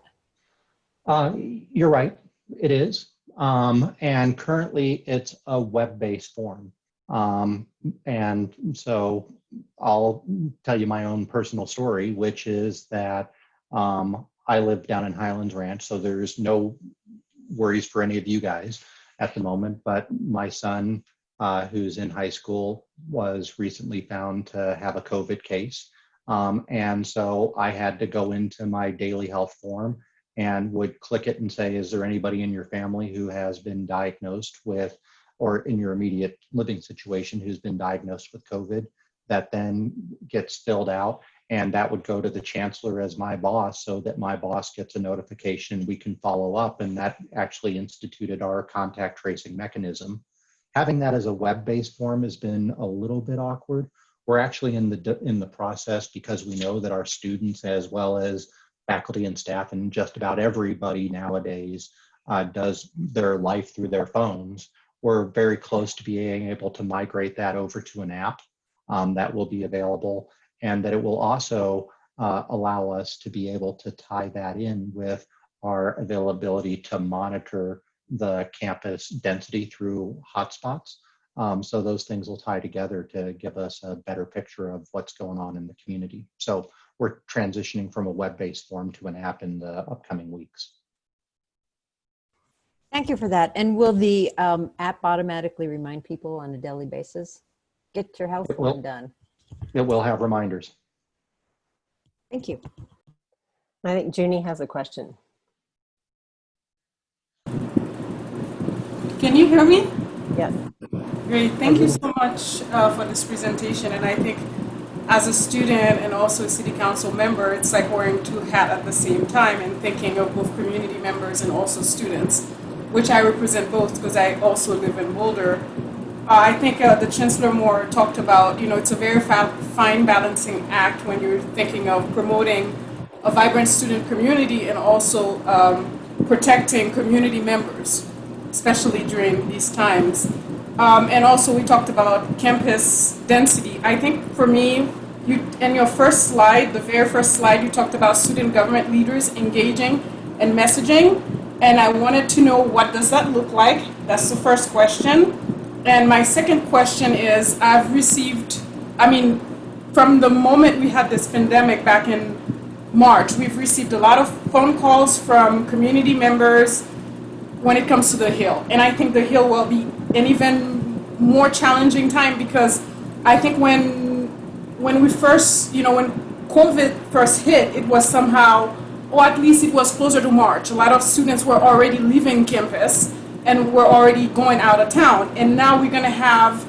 You're right, it is. And currently it's a web-based form. And so I'll tell you my own personal story, which is that I live down in Highlands Ranch, so there's no worries for any of you guys at the moment, but my son, who's in high school, was recently found to have a COVID case. And so I had to go into my daily health form and would click it and say, is there anybody in your family who has been diagnosed with, or in your immediate living situation who's been diagnosed with COVID? That then gets filled out, and that would go to the chancellor as my boss, so that my boss gets a notification, we can follow up, and that actually instituted our contact tracing mechanism. Having that as a web-based form has been a little bit awkward. We're actually in the process, because we know that our students, as well as faculty and staff, and just about everybody nowadays does their life through their phones. We're very close to being able to migrate that over to an app that will be available, and that it will also allow us to be able to tie that in with our availability to monitor the campus density through hotspots. So those things will tie together to give us a better picture of what's going on in the community. So we're transitioning from a web-based form to an app in the upcoming weeks. Thank you for that. And will the app automatically remind people on a daily basis? Get your health form done. It will have reminders. Thank you. I think Junie has a question. Can you hear me? Yes. Great. Thank you so much for this presentation. And I think as a student and also a city council member, it's like wearing two hats at the same time and thinking of both community members and also students, which I represent both because I also live in Boulder. I think the Chancellor Moore talked about, it's a very fine balancing act when you're thinking of promoting a vibrant student community and also protecting community members, especially during these times. And also we talked about campus density. I think for me, in your first slide, the very first slide, you talked about student government leaders engaging and messaging. And I wanted to know, what does that look like? That's the first question. And my second question is, from the moment we had this pandemic back in March, we've received a lot of phone calls from community members when it comes to the Hill. And I think the Hill will be an even more challenging time, because I think when we first, when COVID first hit, it was somehow, or at least it was closer to March. A lot of students were already leaving campus and we're already going out of town. And now we're going to have,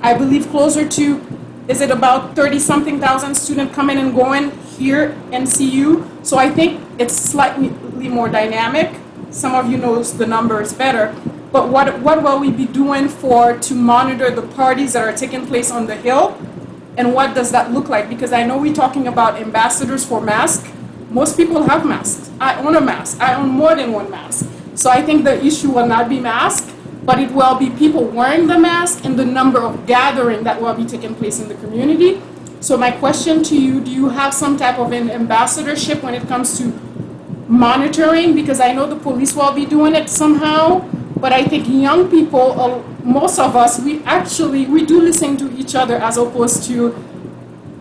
I believe, closer to, is it about 30-something thousand students coming and going here in CU? So I think it's slightly more dynamic. Some of you knows the numbers better. But what will we be doing to monitor the parties that are taking place on the Hill? And what does that look like? Because I know we're talking about ambassadors for masks. Most people have masks. I own a mask. I own more than one mask. So I think the issue will not be mask, but it will be people wearing the mask and the number of gathering that will be taking place in the community. So my question to you, do you have some type of an ambassadorship when it comes to monitoring? Because I know the police will be doing it somehow, but I think young people, most of us, we do listen to each other as opposed to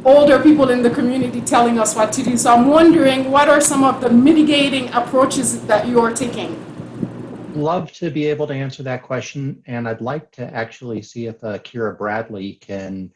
older people in the community telling us what to do. So I'm wondering, what are some of the mitigating approaches that you are taking? Love to be able to answer that question, and I'd like to actually see if Kira Bradley can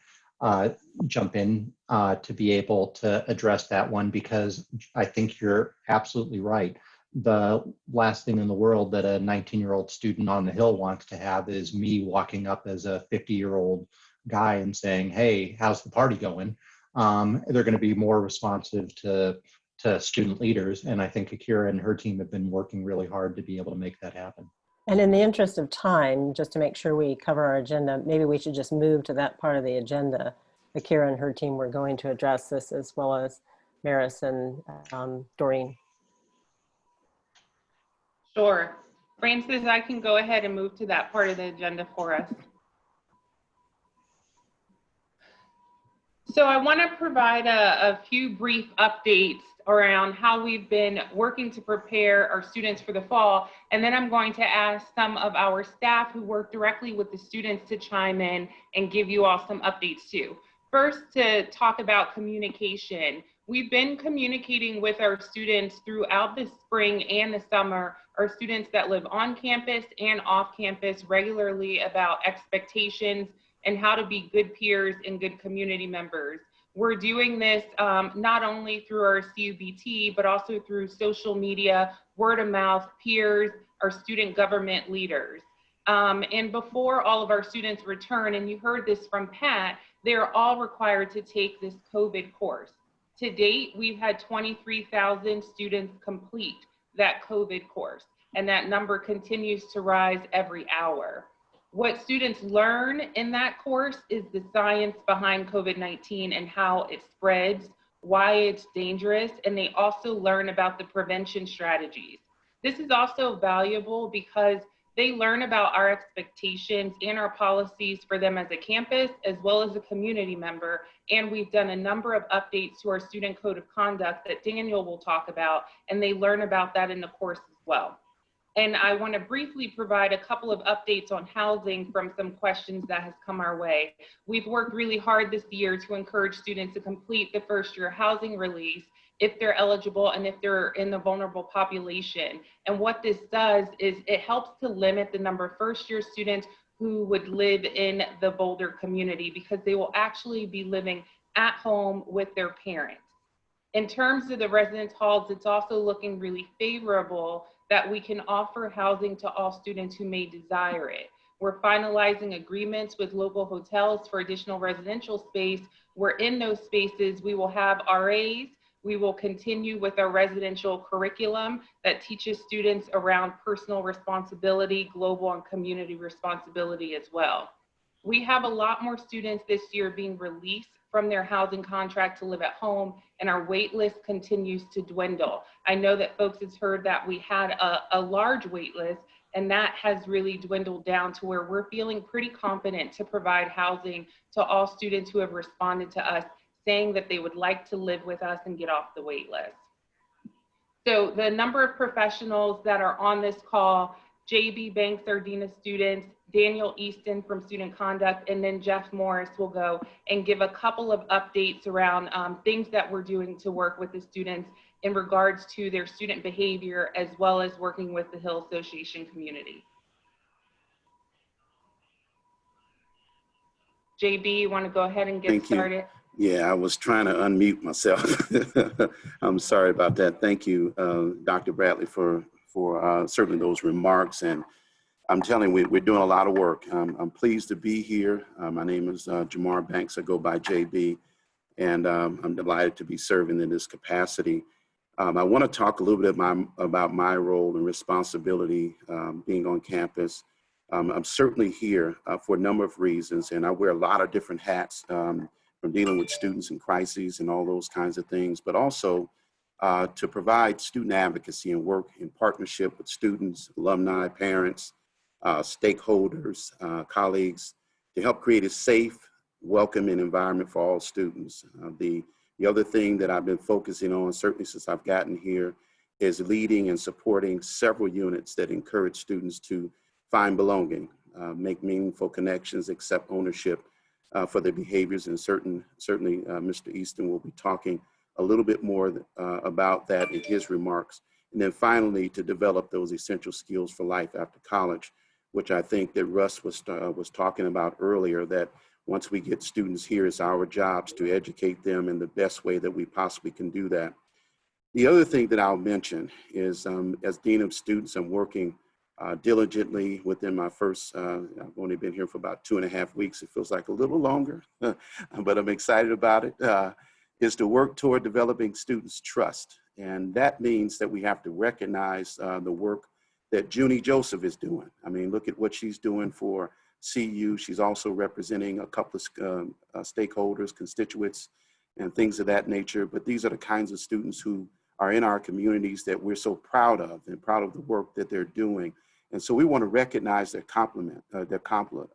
jump in to be able to address that one, because I think you're absolutely right. The last thing in the world that a 19-year-old student on the Hill wants to have is me walking up as a 50-year-old guy and saying, hey, how's the party going? They're going to be more responsive to student leaders. And I think Akira and her team have been working really hard to be able to make that happen. And in the interest of time, just to make sure we cover our agenda, maybe we should just move to that part of the agenda. Akira and her team were going to address this, as well as Maris and Doreen. Sure. Francis, I can go ahead and move to that part of the agenda for us. So I want to provide a few brief updates around how we've been working to prepare our students for the fall. And then I'm going to ask some of our staff who work directly with the students to chime in and give you all some updates too. First, to talk about communication. We've been communicating with our students throughout the spring and the summer, our students that live on campus and off campus, regularly about expectations and how to be good peers and good community members. We're doing this not only through our CUBT, but also through social media, word of mouth, peers, our student government leaders. And before all of our students return, and you heard this from Pat, they're all required to take this COVID course. To date, we've had 23,000 students complete that COVID course, and that number continues to rise every hour. What students learn in that course is the science behind COVID-19 and how it spreads, why it's dangerous, and they also learn about the prevention strategies. This is also valuable because they learn about our expectations and our policies for them as a campus, as well as a community member. And we've done a number of updates to our student code of conduct that Daniel will talk about, and they learn about that in the course as well. And I want to briefly provide a couple of updates on housing from some questions that has come our way. We've worked really hard this year to encourage students to complete the first year housing release if they're eligible and if they're in the vulnerable population. And what this does is it helps to limit the number of first year students who would live in the Boulder community, because they will actually be living at home with their parents. In terms of the residence halls, it's also looking really favorable that we can offer housing to all students who may desire it. We're finalizing agreements with local hotels for additional residential space, where in those spaces we will have RAs. We will continue with our residential curriculum that teaches students around personal responsibility, global and community responsibility as well. We have a lot more students this year being released from their housing contract to live at home, and our wait list continues to dwindle. I know that folks has heard that we had a large wait list, and that has really dwindled down to where we're feeling pretty confident to provide housing to all students who have responded to us saying that they would like to live with us and get off the wait list. So the number of professionals that are on this call: JB Banks, our Dean of Students, Daniel Easton from Student Conduct, and then Jeff Morris will go and give a couple of updates around things that we're doing to work with the students in regards to their student behavior, as well as working with the Hill Association community. JB, you want to go ahead and get started? Yeah, I was trying to unmute myself. I'm sorry about that. Thank you, Dr. Bradley, for certainly those remarks. And I'm telling you, we're doing a lot of work. I'm pleased to be here. My name is Jamar Banks. I go by JB, and I'm delighted to be serving in this capacity. I want to talk a little bit about my role and responsibility being on campus. I'm certainly here for a number of reasons, and I wear a lot of different hats, from dealing with students in crises and all those kinds of things, but also to provide student advocacy and work in partnership with students, alumni, parents, stakeholders, colleagues, to help create a safe, welcoming environment for all students. The other thing that I've been focusing on, certainly since I've gotten here, is leading and supporting several units that encourage students to find belonging, make meaningful connections, accept ownership for their behaviors, and certainly Mr. Easton will be talking a little bit more about that in his remarks. And then finally, to develop those essential skills for life after college, which I think that Russ was talking about earlier, that once we get students here, it's our jobs to educate them in the best way that we possibly can do that. The other thing that I'll mention is, as Dean of Students, I'm working diligently within my first, I've only been here for about 2.5 weeks. It feels like a little longer, but I'm excited about it, is to work toward developing students' trust. And that means that we have to recognize the work that Junie Joseph is doing. I mean, look at what she's doing for CU. She's also representing a couple of stakeholders, constituents, and things of that nature. But these are the kinds of students who are in our communities that we're so proud of, and proud of the work that they're doing. And so we want to recognize their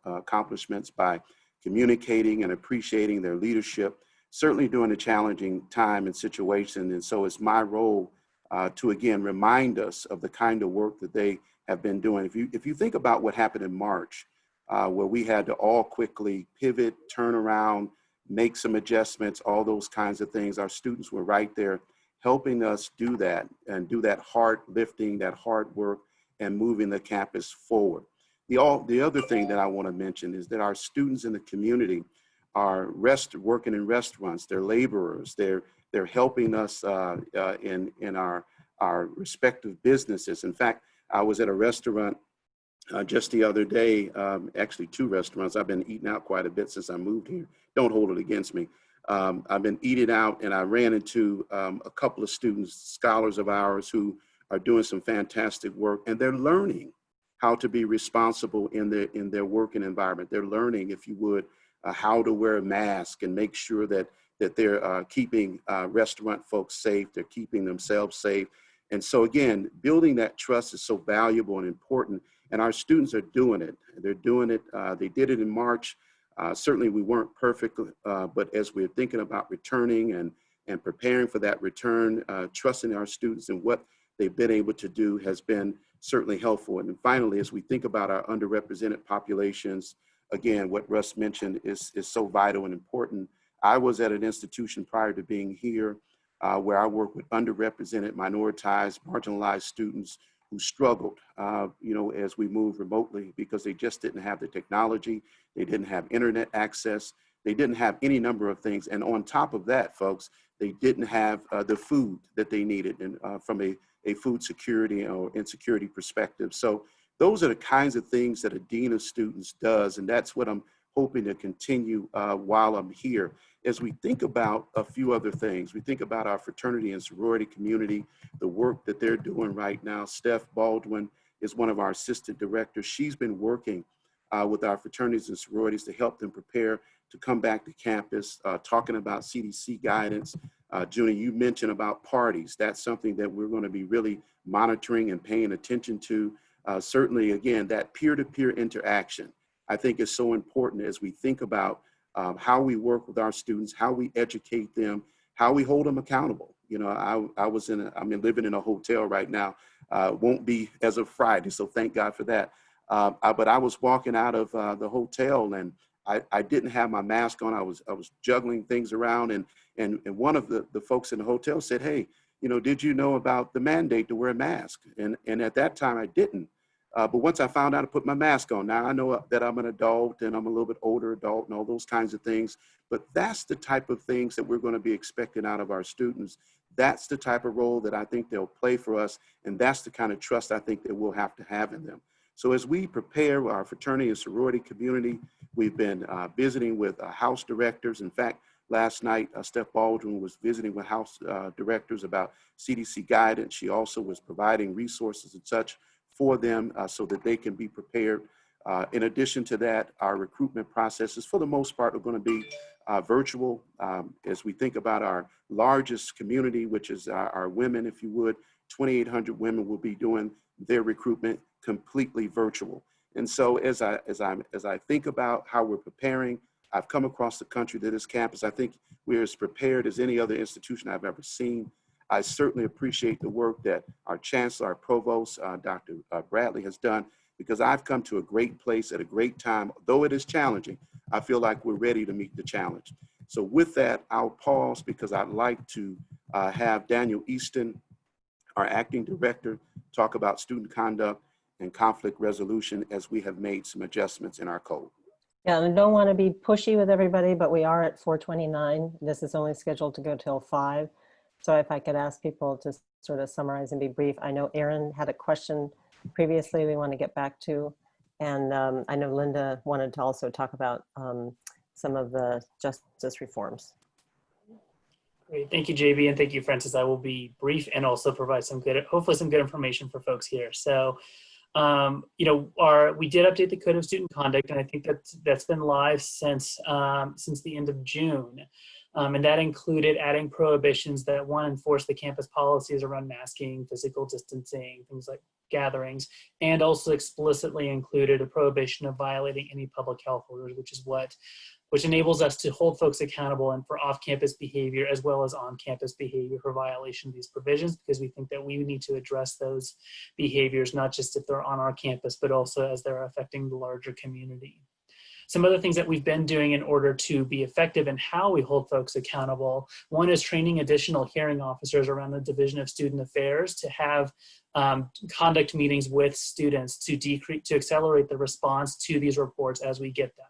accomplishments by communicating and appreciating their leadership, certainly during a challenging time and situation. And so it's my role to, again, remind us of the kind of work that they have been doing. If you think about what happened in March, where we had to all quickly pivot, turn around, make some adjustments, all those kinds of things, our students were right there helping us do that, and do that hard lifting, that hard work, and moving the campus forward. The other thing that I want to mention is that our students in the community are working in restaurants. They're laborers. They're helping us in our respective businesses. In fact, I was at a restaurant just the other day, actually 2 restaurants. I've been eating out quite a bit since I moved here. Don't hold it against me. I've been eating out, and I ran into a couple of students, scholars of ours, who are doing some fantastic work, and they're learning how to be responsible in their working environment. They're learning, if you would, how to wear a mask and make sure that they're keeping restaurant folks safe, they're keeping themselves safe. And so again, building that trust is so valuable and important, and our students are doing it. They're doing it, they did it in March. Certainly we weren't perfect, but as we're thinking about returning and preparing for that return, trusting our students and what they've been able to do has been certainly helpful. And then finally, as we think about our underrepresented populations, again, what Russ mentioned is so vital and important. I was at an institution prior to being here where I work with underrepresented, minoritized, marginalized students who struggled, as we moved remotely because they just didn't have the technology, they didn't have internet access, they didn't have any number of things. And on top of that, folks, they didn't have the food that they needed and from a food security or insecurity perspective. So those are the kinds of things that a dean of students does, and that's what I'm hoping to continue while I'm here. As we think about a few other things, we think about our fraternity and sorority community, the work that they're doing right now. Steph Baldwin is one of our assistant directors. She's been working with our fraternities and sororities to help them prepare to come back to campus, talking about CDC guidance. Junie, you mentioned about parties. That's something that we're going to be really monitoring and paying attention to. Certainly, again, that peer-to-peer interaction, I think, is so important as we think about how we work with our students, how we educate them, how we hold them accountable. I'm living in a hotel right now. Won't be as of Friday, so thank God for that. But I was walking out of the hotel and I didn't have my mask on. I was juggling things around, and one of the folks in the hotel said, "Hey, did you know about the mandate to wear a mask?" And at that time I didn't. But once I found out to put my mask on, now I know that I'm an adult and I'm a little bit older adult and all those kinds of things, but that's the type of things that we're going to be expecting out of our students. That's the type of role that I think they'll play for us. And that's the kind of trust I think that we'll have to have in them. So as we prepare our fraternity and sorority community, we've been visiting with house directors. In fact, last night, Steph Baldwin was visiting with house directors about CDC guidance. She also was providing resources and such for them so that they can be prepared. In addition to that, our recruitment processes, for the most part, are going to be virtual. As we think about our largest community, which is our women, if you would, 2,800 women will be doing their recruitment completely virtual. And so as I think about how we're preparing, I've come across the country to this campus. I think we're as prepared as any other institution I've ever seen. I certainly appreciate the work that our chancellor, our provost, Dr. Bradley has done, because I've come to a great place at a great time. Though it is challenging, I feel like we're ready to meet the challenge. So with that, I'll pause because I'd like to have Daniel Easton, our acting director, talk about student conduct and conflict resolution as we have made some adjustments in our code. Yeah, and I don't want to be pushy with everybody, but we are at 4:29. This is only scheduled to go till 5. So if I could ask people to sort of summarize and be brief. I know Aaron had a question previously we want to get back to. And I know Linda wanted to also talk about some of the justice reforms. Great, thank you, JB, and thank you, Francis. I will be brief and also provide hopefully some good information for folks here. So, we did update the Code of Student Conduct, and I think that's been live since the end of June. And that included adding prohibitions that, one, enforce the campus policies around masking, physical distancing, things like gatherings, and also explicitly included a prohibition of violating any public health orders, which enables us to hold folks accountable and for off-campus behavior as well as on-campus behavior for violation of these provisions, because we think that we need to address those behaviors, not just if they're on our campus, but also as they're affecting the larger community. Some other things that we've been doing in order to be effective in how we hold folks accountable. One is training additional hearing officers around the Division of Student Affairs to have conduct meetings with students to accelerate the response to these reports as we get them.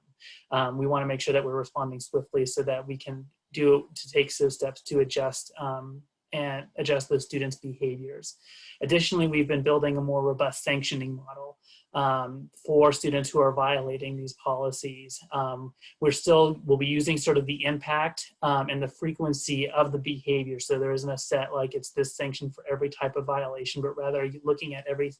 We want to make sure that we're responding swiftly so that we can take those steps to adjust and adjust those students' behaviors. Additionally, we've been building a more robust sanctioning model for students who are violating these policies. We'll be using sort of the impact and the frequency of the behavior. So there isn't a set, like it's this sanction for every type of violation, but rather looking at every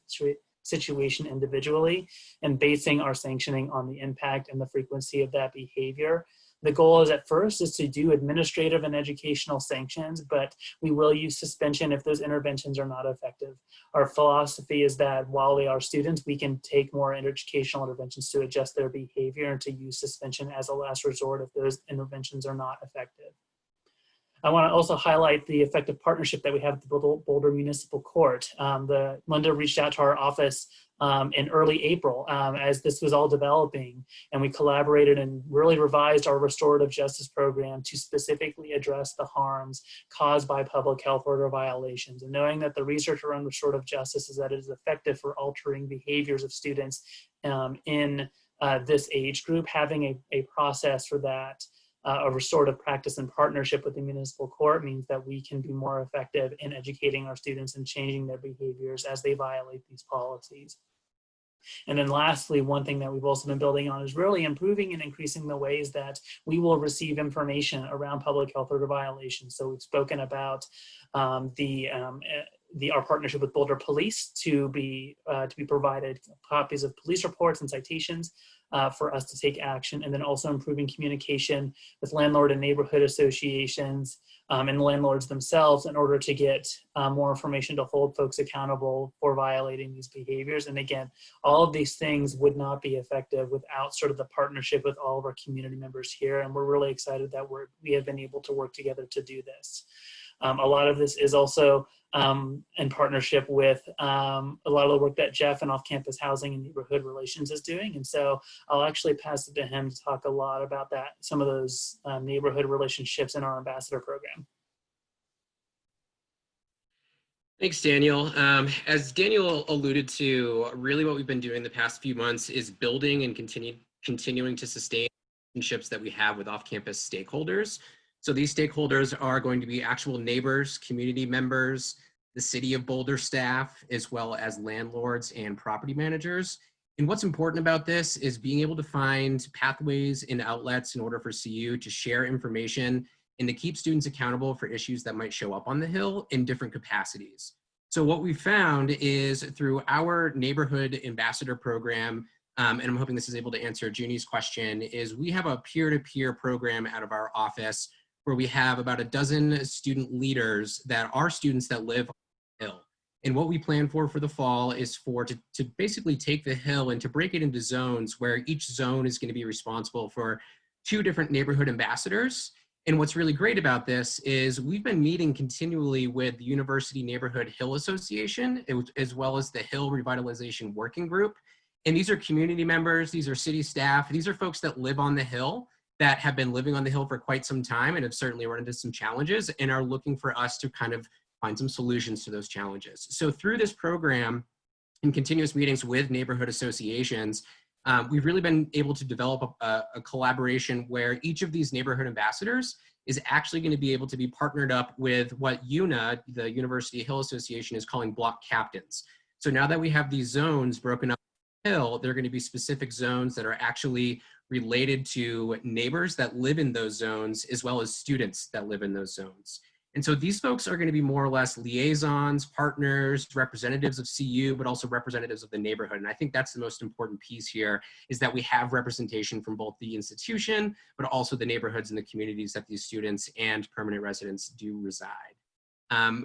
situation individually and basing our sanctioning on the impact and the frequency of that behavior. The goal is at first is to do administrative and educational sanctions, but we will use suspension if those interventions are not effective. Our philosophy is that while they are students, we can take more educational interventions to adjust their behavior and to use suspension as a last resort if those interventions are not effective. I want to also highlight the effective partnership that we have with the Boulder Municipal Court. Linda reached out to our office in early April as this was all developing, and we collaborated and really revised our restorative justice program to specifically address the harms caused by public health order violations. And knowing that the research around restorative justice is that it is effective for altering behaviors of students in this age group, having a process for that, a restorative practice in partnership with the municipal court means that we can be more effective in educating our students and changing their behaviors as they violate these policies. And then lastly, one thing that we've also been building on is really improving and increasing the ways that we will receive information around public health order violations. So we've spoken about our partnership with Boulder Police to be provided copies of police reports and citations for us to take action, and then also improving communication with landlord and neighborhood associations and landlords themselves in order to get more information to hold folks accountable for violating these behaviors. And again, all of these things would not be effective without sort of the partnership with all of our community members here. And we're really excited that we have been able to work together to do this. A lot of this is also in partnership with a lot of the work that Jeff in off-campus housing and neighborhood relations is doing. And so I'll actually pass it to him to talk a lot about that, some of those neighborhood relationships in our ambassador program. Thanks, Daniel. As Daniel alluded to, really what we've been doing the past few months is building and continuing to sustain relationships that we have with off-campus stakeholders. So these stakeholders are going to be actual neighbors, community members, the City of Boulder staff, as well as landlords and property managers. And what's important about this is being able to find pathways and outlets in order for CU to share information and to keep students accountable for issues that might show up on the Hill in different capacities. So what we found is through our neighborhood ambassador program, and I'm hoping this is able to answer Junie's question, is we have a peer-to-peer program out of our office where we have about a dozen student leaders that are students that live on the Hill. And what we plan for the fall is to basically take the Hill and to break it into zones where each zone is going to be responsible for 2 different neighborhood ambassadors. And what's really great about this is we've been meeting continually with the University Neighborhood Hill Association, as well as the Hill Revitalization Working Group. And these are community members, these are city staff, these are folks that live on the Hill, that have been living on the Hill for quite some time and have certainly run into some challenges and are looking for us to kind of find some solutions to those challenges. So through this program and continuous meetings with neighborhood associations, we've really been able to develop a collaboration where each of these neighborhood ambassadors is actually going to be able to be partnered up with what UNA, the University Hill Association, is calling block captains. So now that we have these zones broken up on the Hill, there are going to be specific zones that are actually related to neighbors that live in those zones, as well as students that live in those zones. And so these folks are going to be more or less liaisons, partners, representatives of CU, but also representatives of the neighborhood. And I think that's the most important piece here, is that we have representation from both the institution, but also the neighborhoods and the communities that these students and permanent residents do reside.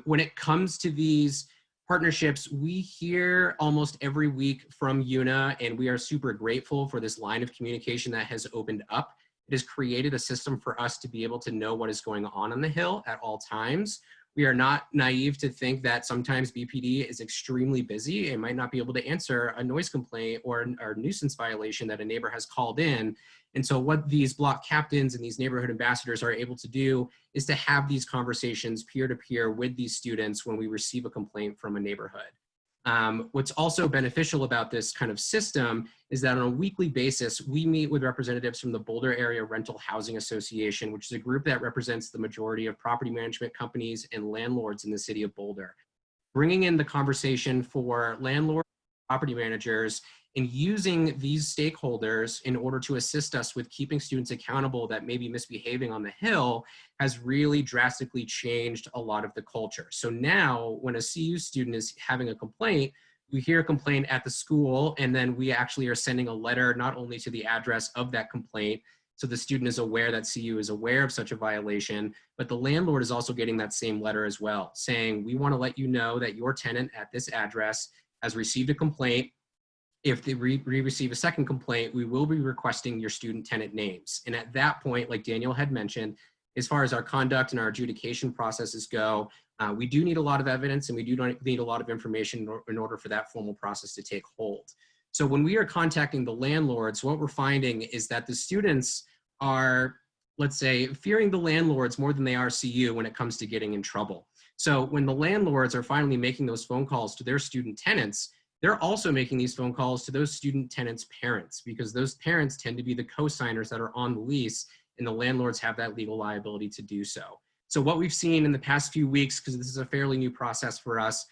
When it comes to these partnerships, we hear almost every week from UNA, and we are super grateful for this line of communication that has opened up. It has created a system for us to be able to know what is going on the Hill at all times. We are not naive to think that sometimes BPD is extremely busy and might not be able to answer a noise complaint or a nuisance violation that a neighbor has called in. And so what these block captains and these neighborhood ambassadors are able to do is to have these conversations peer-to-peer with these students when we receive a complaint from a neighborhood. What's also beneficial about this kind of system is that on a weekly basis, we meet with representatives from the Boulder Area Rental Housing Association, which is a group that represents the majority of property management companies and landlords in the city of Boulder, bringing in the conversation for landlords, property managers, and using these stakeholders in order to assist us with keeping students accountable that may be misbehaving on the Hill has really drastically changed a lot of the culture. So now when a CU student is having a complaint, we hear a complaint at the school, and then we actually are sending a letter not only to the address of that complaint, so the student is aware that CU is aware of such a violation, but the landlord is also getting that same letter as well, saying, we want to let you know that your tenant at this address has received a complaint. If they receive a second complaint, we will be requesting your student tenant names. And at that point, like Daniel had mentioned, as far as our conduct and our adjudication processes go, we do need a lot of evidence, and we do need a lot of information in order for that formal process to take hold. So when we are contacting the landlords, what we're finding is that the students are, let's say, fearing the landlords more than they are CU when it comes to getting in trouble. So when the landlords are finally making those phone calls to their student tenants, they're also making these phone calls to those student tenants' parents, because those parents tend to be the co-signers that are on the lease, and the landlords have that legal liability to do so. So what we've seen in the past few weeks, because this is a fairly new process for us,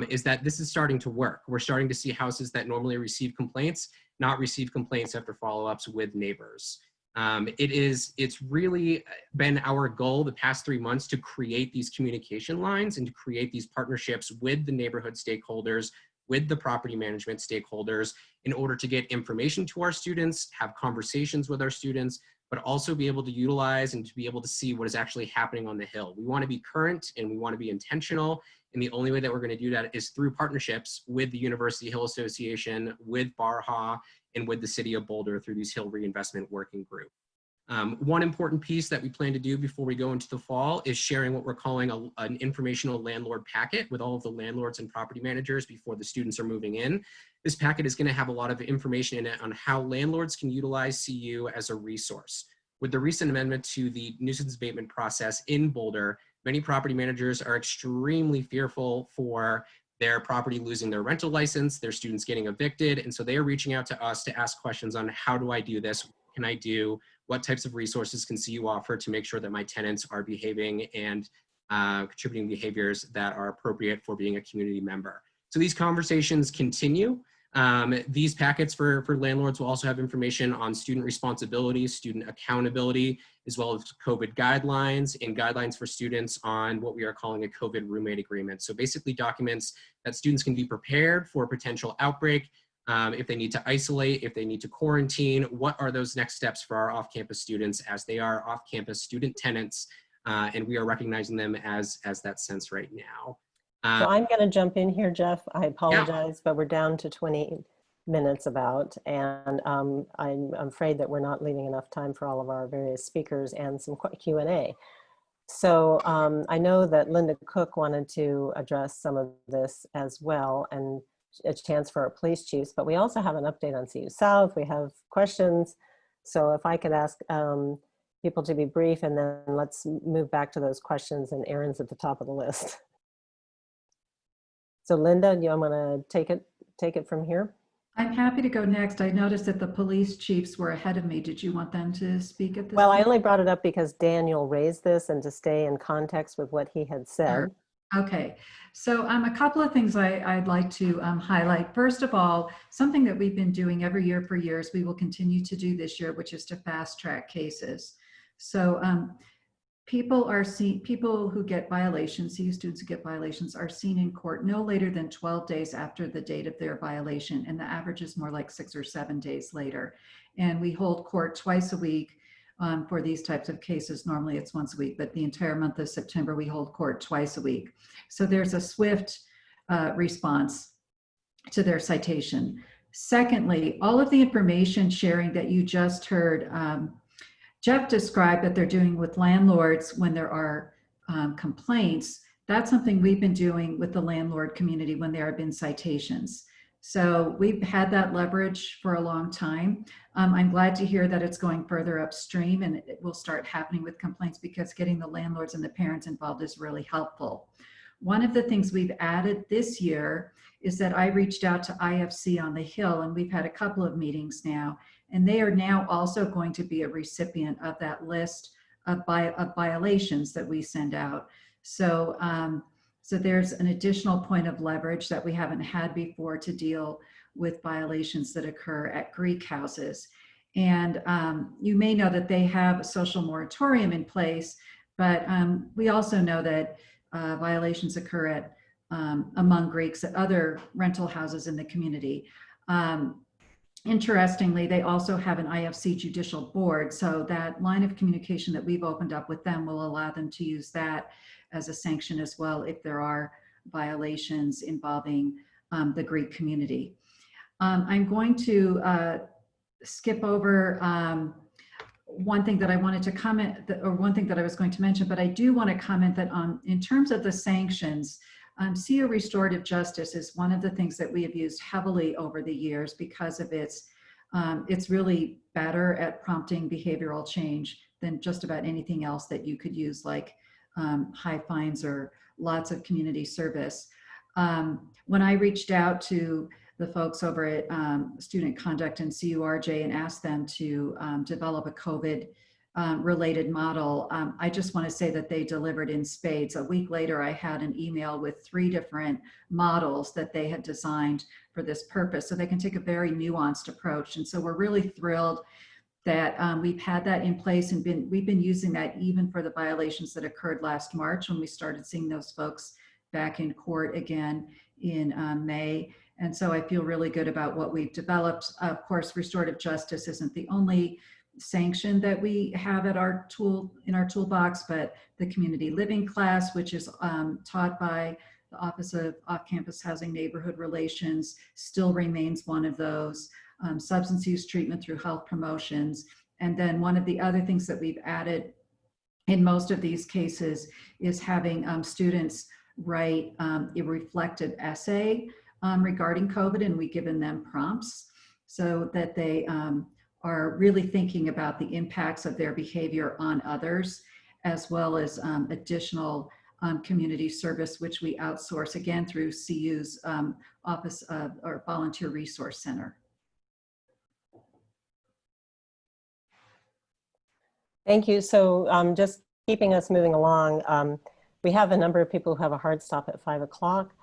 is that this is starting to work. We're starting to see houses that normally receive complaints not receive complaints after follow-ups with neighbors. It's really been our goal the past 3 months to create these communication lines and to create these partnerships with the neighborhood stakeholders, with the property management stakeholders, in order to get information to our students, have conversations with our students, but also be able to utilize and to be able to see what is actually happening on the Hill. We want to be current and we want to be intentional. And the only way that we're going to do that is through partnerships with the University Hill Association, with BARHA, and with the City of Boulder through these Hill Reinvestment Working Group. One important piece that we plan to do before we go into the fall is sharing what we're calling an informational landlord packet with all of the landlords and property managers before the students are moving in. This packet is going to have a lot of information in it on how landlords can utilize CU as a resource. With the recent amendment to the nuisance abatement process in Boulder, many property managers are extremely fearful for their property losing their rental license, their students getting evicted, and so they are reaching out to us to ask questions on how do I do this, what can I do, what types of resources can CU offer to make sure that my tenants are behaving and contributing behaviors that are appropriate for being a community member. So these conversations continue. These packets for landlords will also have information on student responsibility, student accountability, as well as COVID guidelines and guidelines for students on what we are calling a COVID roommate agreement. So basically documents that students can be prepared for a potential outbreak. If they need to isolate, if they need to quarantine, what are those next steps for our off-campus students as they are off-campus student tenants, and we are recognizing them as that sense right now. So I'm going to jump in here, Jeff. I apologize, but we're down to 20 minutes about, and I'm afraid that we're not leaving enough time for all of our various speakers and some Q&A. So I know that Linda Cook wanted to address some of this as well, and a chance for our police chiefs, but we also have an update on CU South. We have questions. So if I could ask people to be brief, and then let's move back to those questions, and Erin's at the top of the list. So Linda, do you want to take it from here? I'm happy to go next. I noticed that the police chiefs were ahead of me. Did you want them to speak at this Well, point? I only brought it up because Daniel raised this and to stay in context with what he had said. Sure. Okay, so a couple of things I'd like to highlight. First of all, something that we've been doing every year for years, we will continue to do this year, which is to fast track cases. So people who get violations, CU students who get violations, are seen in court no later than 12 days after the date of their violation, and the average is more like 6 or 7 days later. And we hold court twice a week. For these types of cases. Normally it's once a week, but the entire month of September, we hold court twice a week. So there's a swift response to their citation. Secondly, all of the information sharing that you just heard, Jeff described that they're doing with landlords when there are complaints. That's something we've been doing with the landlord community when there have been citations. So we've had that leverage for a long time. I'm glad to hear that it's going further upstream, and it will start happening with complaints, because getting the landlords and the parents involved is really helpful. One of the things we've added this year is that I reached out to IFC on the Hill, and we've had a couple of meetings now, and they are now also going to be a recipient of that list of violations that we send out. So, so there's an additional point of leverage that we haven't had before to deal with violations that occur at Greek houses. And you may know that they have a social moratorium in place, but we also know that violations occur at among Greeks at other rental houses in the community. Interestingly, they also have an IFC judicial board, so that line of communication that we've opened up with them will allow them to use that as a sanction as well if there are violations involving the Greek community. I'm going to skip over one thing that I wanted to comment, or one thing that I was going to mention, but I do want to comment that in terms of the sanctions, CU restorative justice is one of the things that we have used heavily over the years because of it's really better at prompting behavioral change than just about anything else that you could use, like high fines or lots of community service. When I reached out to the folks over at Student Conduct and CURJ and asked them to develop a COVID related model, I just want to say that they delivered in spades. A week later, I had an email with 3 different models that they had designed for this purpose. So they can take a very nuanced approach. And so we're really thrilled that we've had that in place and we've been using that even for the violations that occurred last March when we started seeing those folks back in court again in May. And so I feel really good about what we've developed. Of course, restorative justice isn't the only sanction that we have at our toolbox, but the community living class, which is taught by the Office of Off-Campus Housing Neighborhood Relations, still remains one of those. Substance use treatment through health promotions. And then one of the other things that we've added in most of these cases is having students write a reflective essay regarding COVID, and we've given them prompts so that they are really thinking about the impacts of their behavior on others, as well as additional community service, which we outsource again through CU's Office of or Volunteer Resource Center. Thank you. So just keeping us moving along, we have a number of people who have a hard stop at 5 o'clock.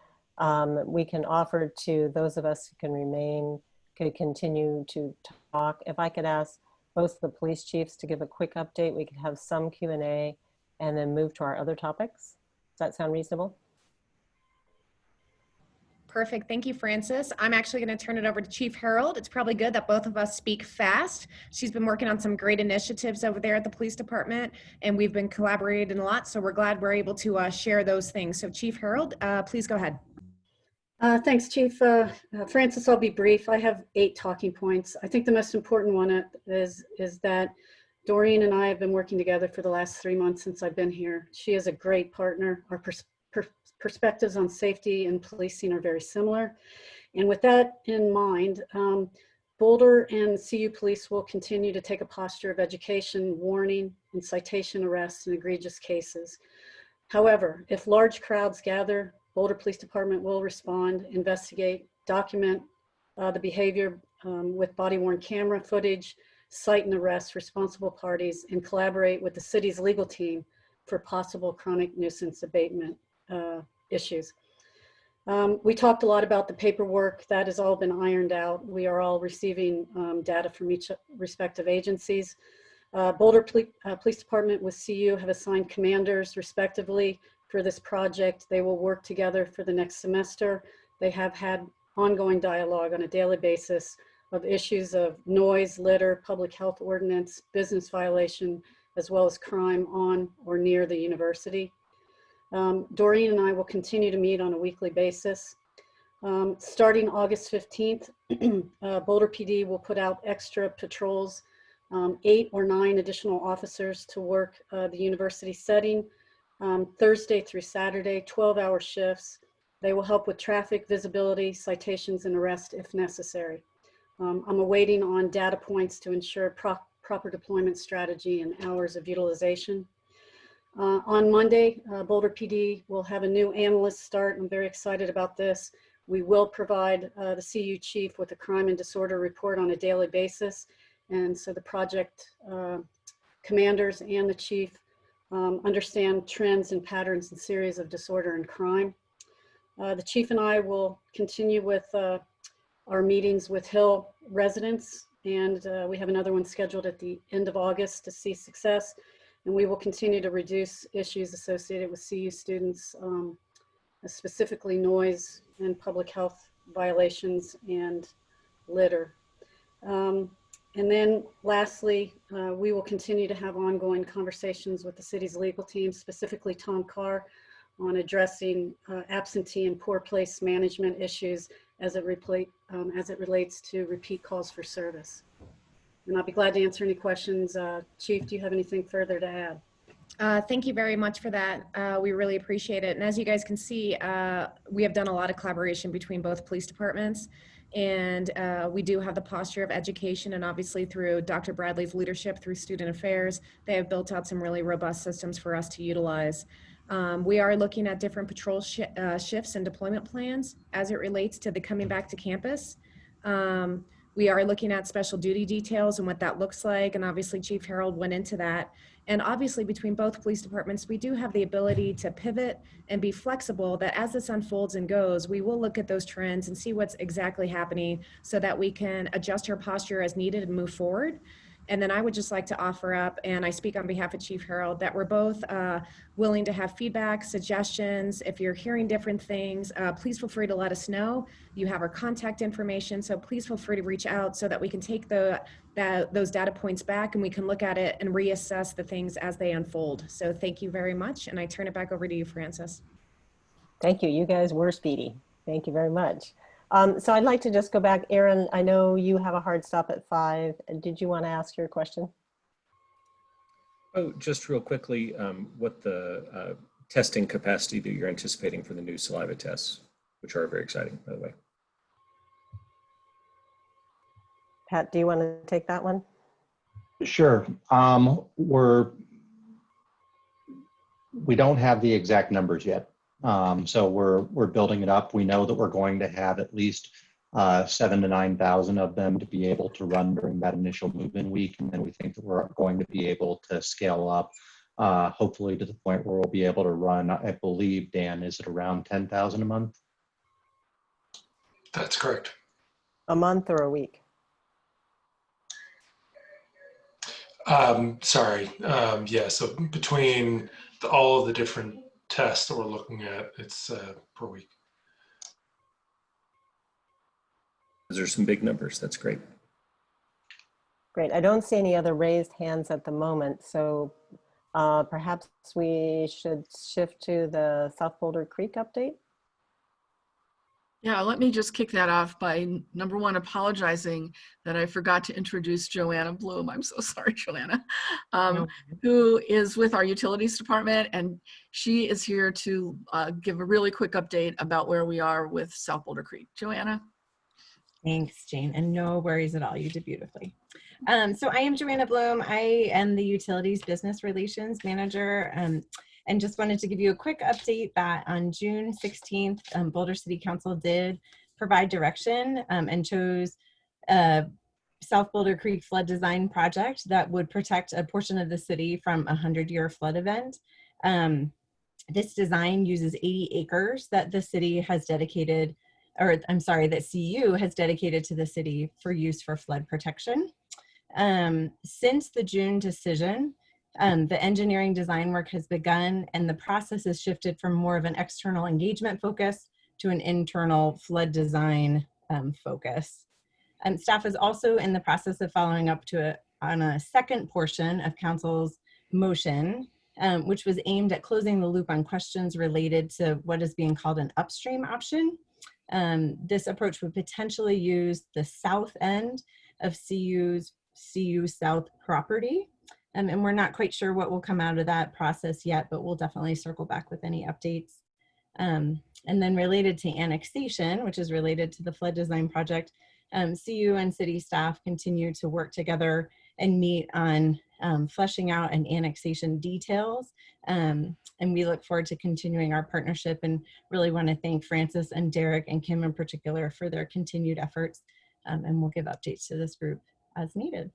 We can offer to those of us who can remain, could continue to talk. If I could ask both the police chiefs to give a quick update, we could have some Q&A and then move to our other topics. Does that sound reasonable? Perfect. Thank you, Frances. I'm actually going to turn it over to Chief Harold. It's probably good that both of us speak fast. She's been working on some great initiatives over there at the police department, and we've been collaborating a lot. So we're glad we're able to share those things. So Chief Harold, please go ahead. Thanks, Chief. Frances, I'll be brief. I have 8 talking points. I think the most important one is that Doreen and I have been working together for the last 3 months since I've been here. She is a great partner. Our perspectives on safety and policing are very similar. And with that in mind, Boulder and CU Police will continue to take a posture of education, warning, and citation arrests in egregious cases. However, if large crowds gather, Boulder Police Department will respond, investigate, document the behavior with body-worn camera footage, cite and arrest responsible parties, and collaborate with the city's legal team for possible chronic nuisance abatement issues. We talked a lot about the paperwork. That has all been ironed out. We are all receiving data from each respective agencies. Boulder Police Department with CU have assigned commanders respectively for this project. They will work together for the next semester. They have had ongoing dialogue on a daily basis of issues of noise, litter, public health ordinance, business violation, as well as crime on or near the university. Doreen and I will continue to meet on a weekly basis. Starting August 15th, Boulder PD will put out extra patrols, 8 or 9 additional officers to work the university setting, Thursday through Saturday, 12-hour shifts. They will help with traffic, visibility, citations, and arrest if necessary. I'm awaiting on data points to ensure proper deployment strategy and hours of utilization. On Monday, Boulder PD will have a new analyst start. I'm very excited about this. We will provide the CU chief with a crime and disorder report on a daily basis. And so the project commanders and the chief understand trends and patterns and series of disorder and crime. The chief and I will continue with our meetings with Hill residents, and we have another one scheduled at the end of August to see success. And we will continue to reduce issues associated with CU students, specifically noise and public health violations and litter. And then lastly, we will continue to have ongoing conversations with the city's legal team, specifically Tom Carr, on addressing absentee and poor place management issues as it relates to repeat calls for service. And I'll be glad to answer any questions. Chief, do you have anything further to add? Thank you very much for that. We really appreciate it. And as you guys can see, we have done a lot of collaboration between both police departments. And we do have the posture of education, and obviously through Dr. Bradley's leadership through Student Affairs, they have built out some really robust systems for us to utilize. We are looking at different patrol shifts and deployment plans as it relates to the coming back to campus. We are looking at special duty details and what that looks like, and obviously Chief Harold went into that. And obviously between both police departments, we do have the ability to pivot and be flexible, that as this unfolds and goes, we will look at those trends and see what's exactly happening so that we can adjust our posture as needed and move forward. And then I would just like to offer up, and I speak on behalf of Chief Harold, that we're both willing to have feedback, suggestions. If you're hearing different things, please feel free to let us know. You have our contact information, so please feel free to reach out so that we can take those data points back and we can look at it and reassess the things as they unfold. So thank you very much, and I turn it back over to you, Francis. Thank you. You guys were speedy. Thank you very much. So I'd like to just go back. Aaron, I know you have a hard stop at 5. Did you want to ask your question? Oh, just real quickly, what the testing capacity that you're anticipating for the new saliva tests, which are very exciting, by the way. Pat, do you want to take that one? Sure. We don't have the exact numbers yet. So we're building it up. We know that we're going to have at least 7,000 to 9,000 of them to be able to run during that initial move-in week. And then we think that we're going to be able to scale up, hopefully to the point where we'll be able to run, I believe, Dan, is it around 10,000 a month? That's correct. A month or a week? Sorry. Yeah, so between all of the different tests that we're looking at, it's per week. Those are some big numbers. That's great. Great. I don't see any other raised hands at the moment, so perhaps we should shift to the South Boulder Creek update. Yeah, let me just kick that off by number one, apologizing that I forgot to introduce Joanna Bloom. I'm so sorry, Joanna, who is with our utilities department, and she is here to give a really quick update about where we are with South Boulder Creek. Joanna? Thanks, Jane, and no worries at all. You did beautifully. So I am Joanna Bloom. I am the Utilities Business Relations Manager. And just wanted to give you a quick update that on June 16th, Boulder City Council did provide direction and chose South Boulder Creek flood design project that would protect a portion of the city from a 100-year flood event. This design uses 80 acres that the city has dedicated, or I'm sorry, that CU has dedicated to the city for use for flood protection. Since the June decision, the engineering design work has begun, and the process has shifted from more of an external engagement focus to an internal flood design focus. Staff is also in the process of following up on a second portion of Council's motion, which was aimed at closing the loop on questions related to what is being called an upstream option. This approach would potentially use the south end of CU South property. And we're not quite sure what will come out of that process yet, but we'll definitely circle back with any updates. And then related to annexation, which is related to the flood design project, CU and city staff continue to work together and meet on fleshing out and annexation details. And we look forward to continuing our partnership and really want to thank Francis and Derek and Kim in particular for their continued efforts. And we'll give updates to this group as needed.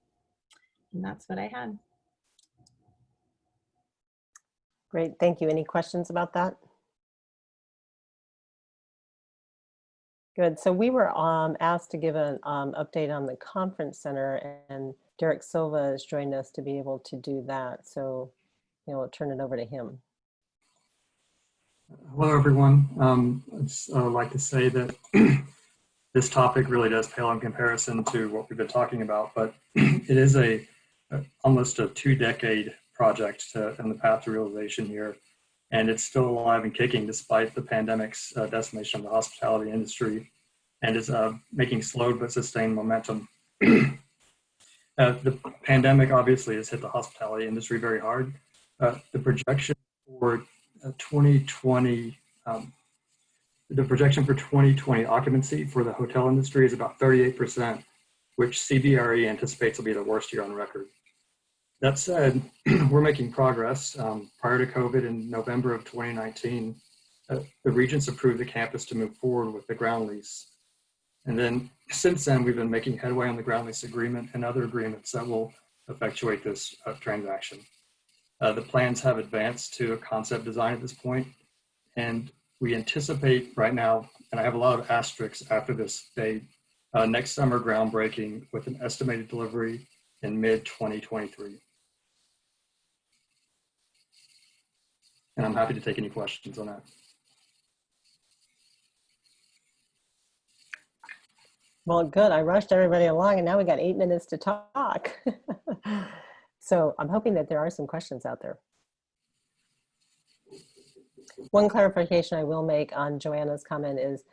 And that's what I had. Great, thank you. Any questions about that? Good, so we were asked to give an update on the conference center, and Derek Silva has joined us to be able to do that. So, we'll turn it over to him. Hello, everyone. I'd just like to say that this topic really does pale in comparison to what we've been talking about, but it is almost a 2-decade project on the path to realization here, and it's still alive and kicking despite the pandemic's decimation of the hospitality industry, and is making slow but sustained momentum. The pandemic obviously has hit the hospitality industry very hard. The projection for 2020 occupancy for the hotel industry is about 38%, which CBRE anticipates will be the worst year on record. That said, we're making progress. Prior to COVID in November of 2019, the Regents approved the campus to move forward with the ground lease. And then since then, we've been making headway on the ground lease agreement and other agreements that will effectuate this transaction. The plans have advanced to a concept design at this point, and we anticipate right now, and I have a lot of asterisks after this date, next summer groundbreaking with an estimated delivery in mid-2023. And I'm happy to take any questions on that. Well, good. I rushed everybody along, and now we got 8 minutes to talk. So I'm hoping that there are some questions out there. One clarification I will make on Joanna's comment is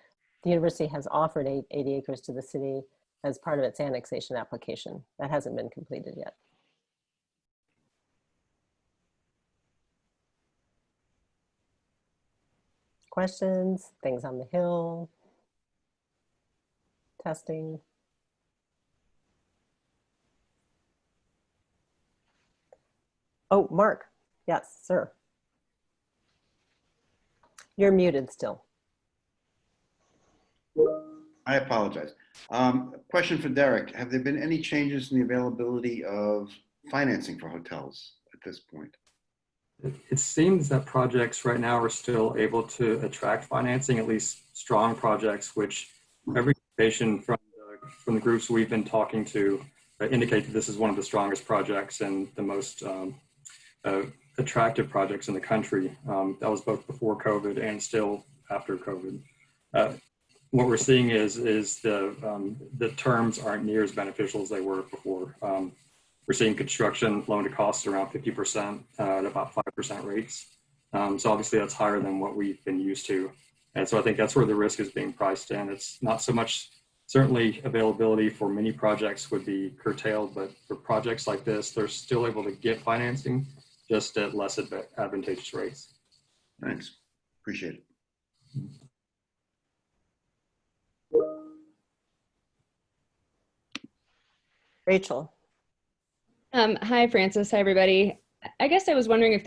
the university has offered 80 acres to the city as part of its annexation application. That hasn't been completed yet. Questions, things on the Hill, testing. Oh, Mark. Yes, sir. You're muted still. I apologize. Question for Derek. Have there been any changes in the availability of financing for hotels at this point? It seems that projects right now are still able to attract financing, at least strong projects, which every indication from the groups we've been talking to indicate that this is one of the strongest projects and the most attractive projects in the country. That was both before COVID and still after COVID. What we're seeing is the terms aren't near as beneficial as they were before. We're seeing construction loan to costs around 50% at about 5% rates. So obviously that's higher than what we've been used to. And so I think that's where the risk is being priced in. It's not so much, certainly availability for many projects would be curtailed, but for projects like this, they're still able to get financing just at less advantageous rates. Thanks, appreciate it. Rachel. Hi, Francis. Hi, everybody. I guess I was wondering if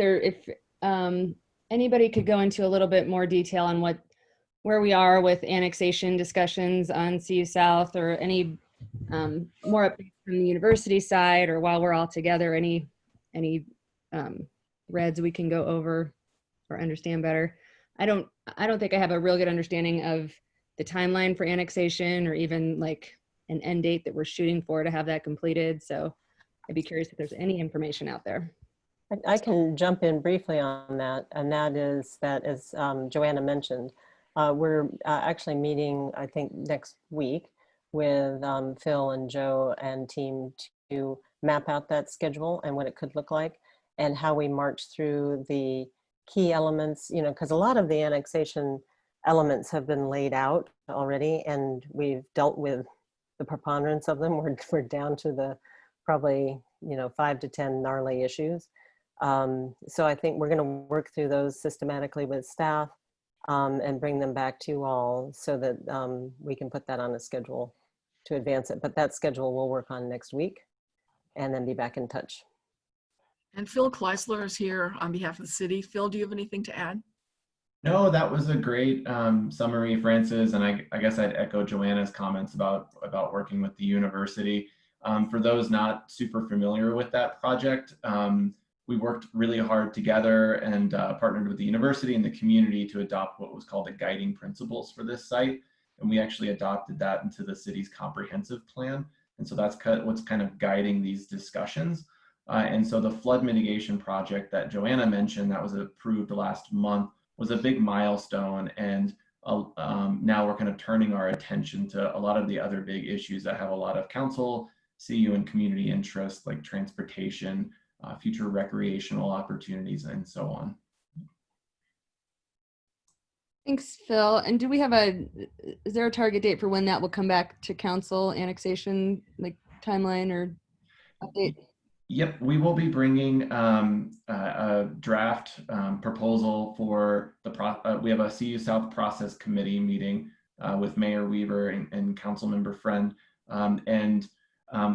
anybody could go into a little bit more detail on where we are with annexation discussions on CU South, or any more updates from the university side, or while we're all together, any threads we can go over or understand better. I don't think I have a real good understanding of the timeline for annexation, or even like an end date that we're shooting for to have that completed. So I'd be curious if there's any information out there. I can jump in briefly on that, and that is that, as Joanna mentioned, we're actually meeting, I think, next week with Phil and Joe and team to map out that schedule and what it could look like, and how we march through the key elements, because a lot of the annexation elements have been laid out already, and we've dealt with the preponderance of them. We're down to the probably 5 to 10 gnarly issues. So I think we're going to work through those systematically with staff and bring them back to you all so that we can put that on a schedule to advance it. But that schedule we'll work on next week and then be back in touch. And Phil Kleisler is here on behalf of the city. Phil, do you have anything to add? No, that was a great summary, Francis, and I guess I'd echo Joanna's comments about working with the university. For those not super familiar with that project, we worked really hard together and partnered with the university and the community to adopt what was called the guiding principles for this site. And we actually adopted that into the city's comprehensive plan. And so that's what's kind of guiding these discussions. And so the flood mitigation project that Joanna mentioned that was approved last month was a big milestone. And now we're kind of turning our attention to a lot of the other big issues that have a lot of council, CU, and community interest, like transportation, future recreational opportunities, and so on. Thanks, Phil. And do we have is there a target date for when that will come back to council, annexation, like timeline or update? Yep, we will be bringing a draft proposal for we have a CU South Process Committee meeting with Mayor Weaver and Council Member Friend.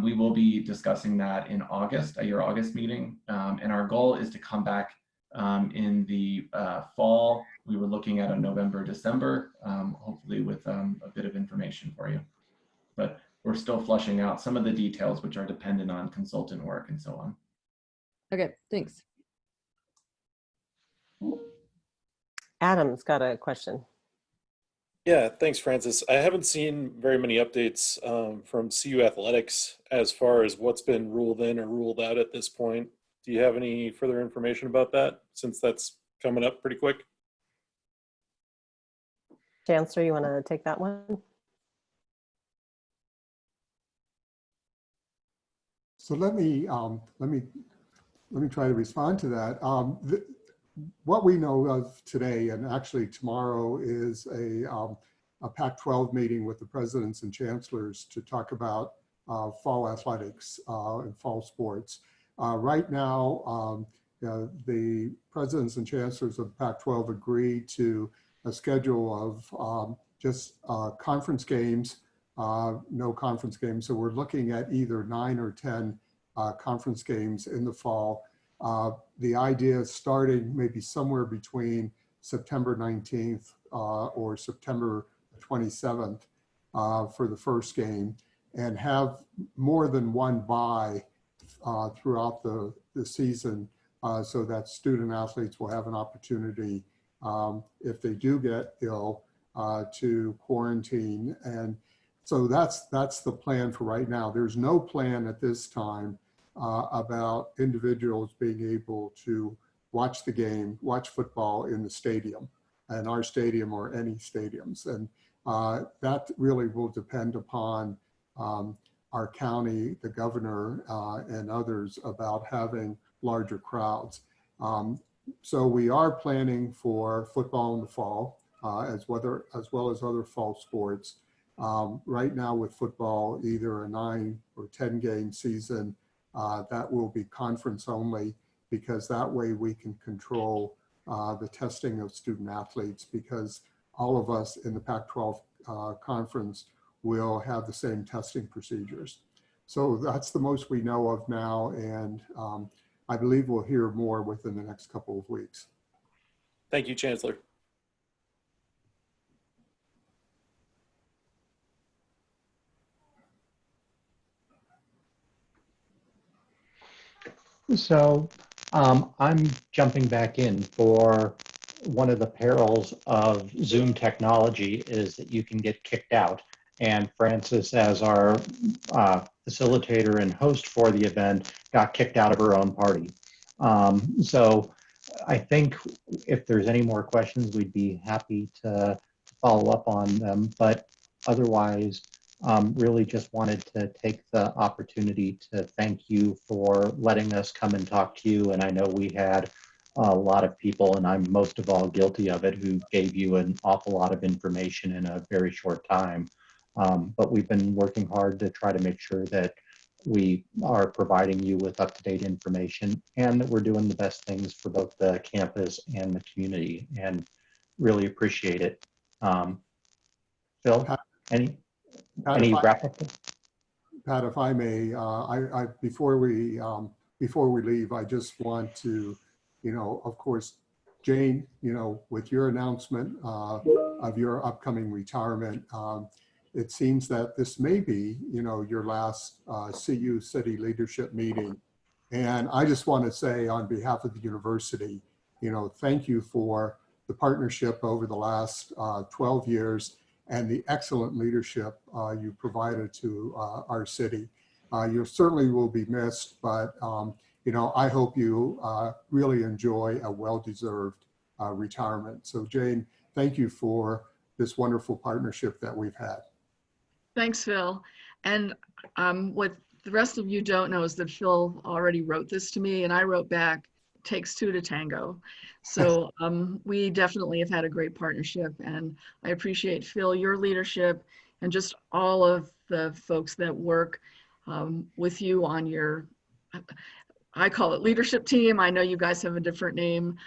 We will be discussing that in August, at your August meeting. And our goal is to come back in the fall. We were looking at a November, December, hopefully with a bit of information for you. But we're still flushing out some of the details, which are dependent on consultant work and so on. Okay, thanks. Adam's got a question. Yeah, thanks, Francis. I haven't seen very many updates from CU Athletics as far as what's been ruled in or ruled out at this point. Do you have any further information about that, since that's coming up pretty quick? Chancellor, you want to take that one? So let me try to respond to that. What we know of today, and actually tomorrow, is a Pac-12 meeting with the presidents and chancellors to talk about fall athletics and fall sports. Right now, the presidents and chancellors of Pac-12 agreed to a schedule of just conference games, no conference games. So we're looking at either 9 or 10 conference games in the fall. The idea is starting maybe somewhere between September 19th or September 27th for the first game, and have more than one bye throughout the season so that student athletes will have an opportunity, if they do get ill, to quarantine. And so that's the plan for right now. There's no plan at this time about individuals being able to watch the game, watch football in the stadium, in our stadium or any stadiums. And that really will depend upon our county, the governor, and others about having larger crowds. So we are planning for football in the fall, as well as other fall sports. Right now with football, either a 9 or 10 game season, that will be conference only, because that way we can control the testing of student athletes, because all of us in the Pac-12 conference will have the same testing procedures. So that's the most we know of now, and I believe we'll hear more within the next couple of weeks. Thank you, Chancellor. So I'm jumping back in for one of the perils of Zoom technology is that you can get kicked out. And Francis, as our facilitator and host for the event, got kicked out of her own party. So I think if there's any more questions, we'd be happy to follow up on them. But otherwise, really just wanted to take the opportunity to thank you for letting us come and talk to you. And I know we had a lot of people, and I'm most of all guilty of it, who gave you an awful lot of information in a very short time. But we've been working hard to try to make sure that we are providing you with up-to-date information and that we're doing the best things for both the campus and the community, and really appreciate it. Phil, any wrap up? Pat, if I may, before we before we leave, I just want to, of course, Jane, with your announcement of your upcoming retirement, it seems that this may be, your last CU City Leadership meeting. And I just want to say on behalf of the university, thank you for the partnership over the last 12 years and the excellent leadership you provided to our city. You certainly will be missed, but I hope you really enjoy a well-deserved retirement. So Jane, thank you for this wonderful partnership that we've had. Thanks, Phil. And what the rest of you don't know is that Phil already wrote this to me, and I wrote back, "Takes two to tango." So we definitely have had a great partnership, and I appreciate, Phil, your leadership and just all of the folks that work with you on your, I call it leadership team. I know you guys have a different name,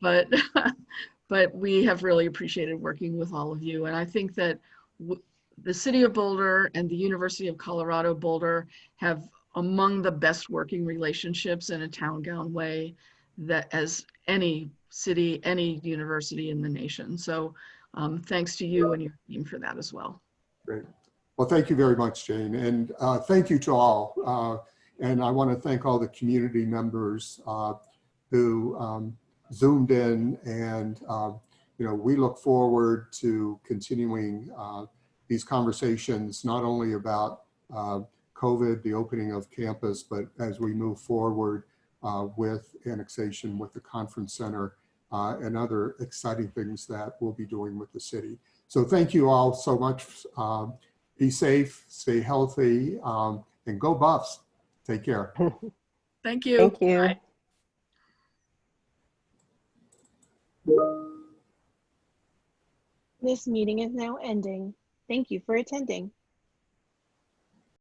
but we have really appreciated working with all of you. And I think that the City of Boulder and the University of Colorado Boulder have among the best working relationships in a town-gown way that as any city, any university in the nation. So thanks to you and your team for that as well. Great. Well, thank you very much, Jane. And thank you to all. And I want to thank all the community members who Zoomed in, and we look forward to continuing these conversations, not only about COVID, the opening of campus, but as we move forward with annexation, with the conference center, and other exciting things that we'll be doing with the city. So thank you all so much. Be safe, stay healthy, and go Buffs. Take care. Thank you. Thank you. Bye. This meeting is now ending. Thank you for attending.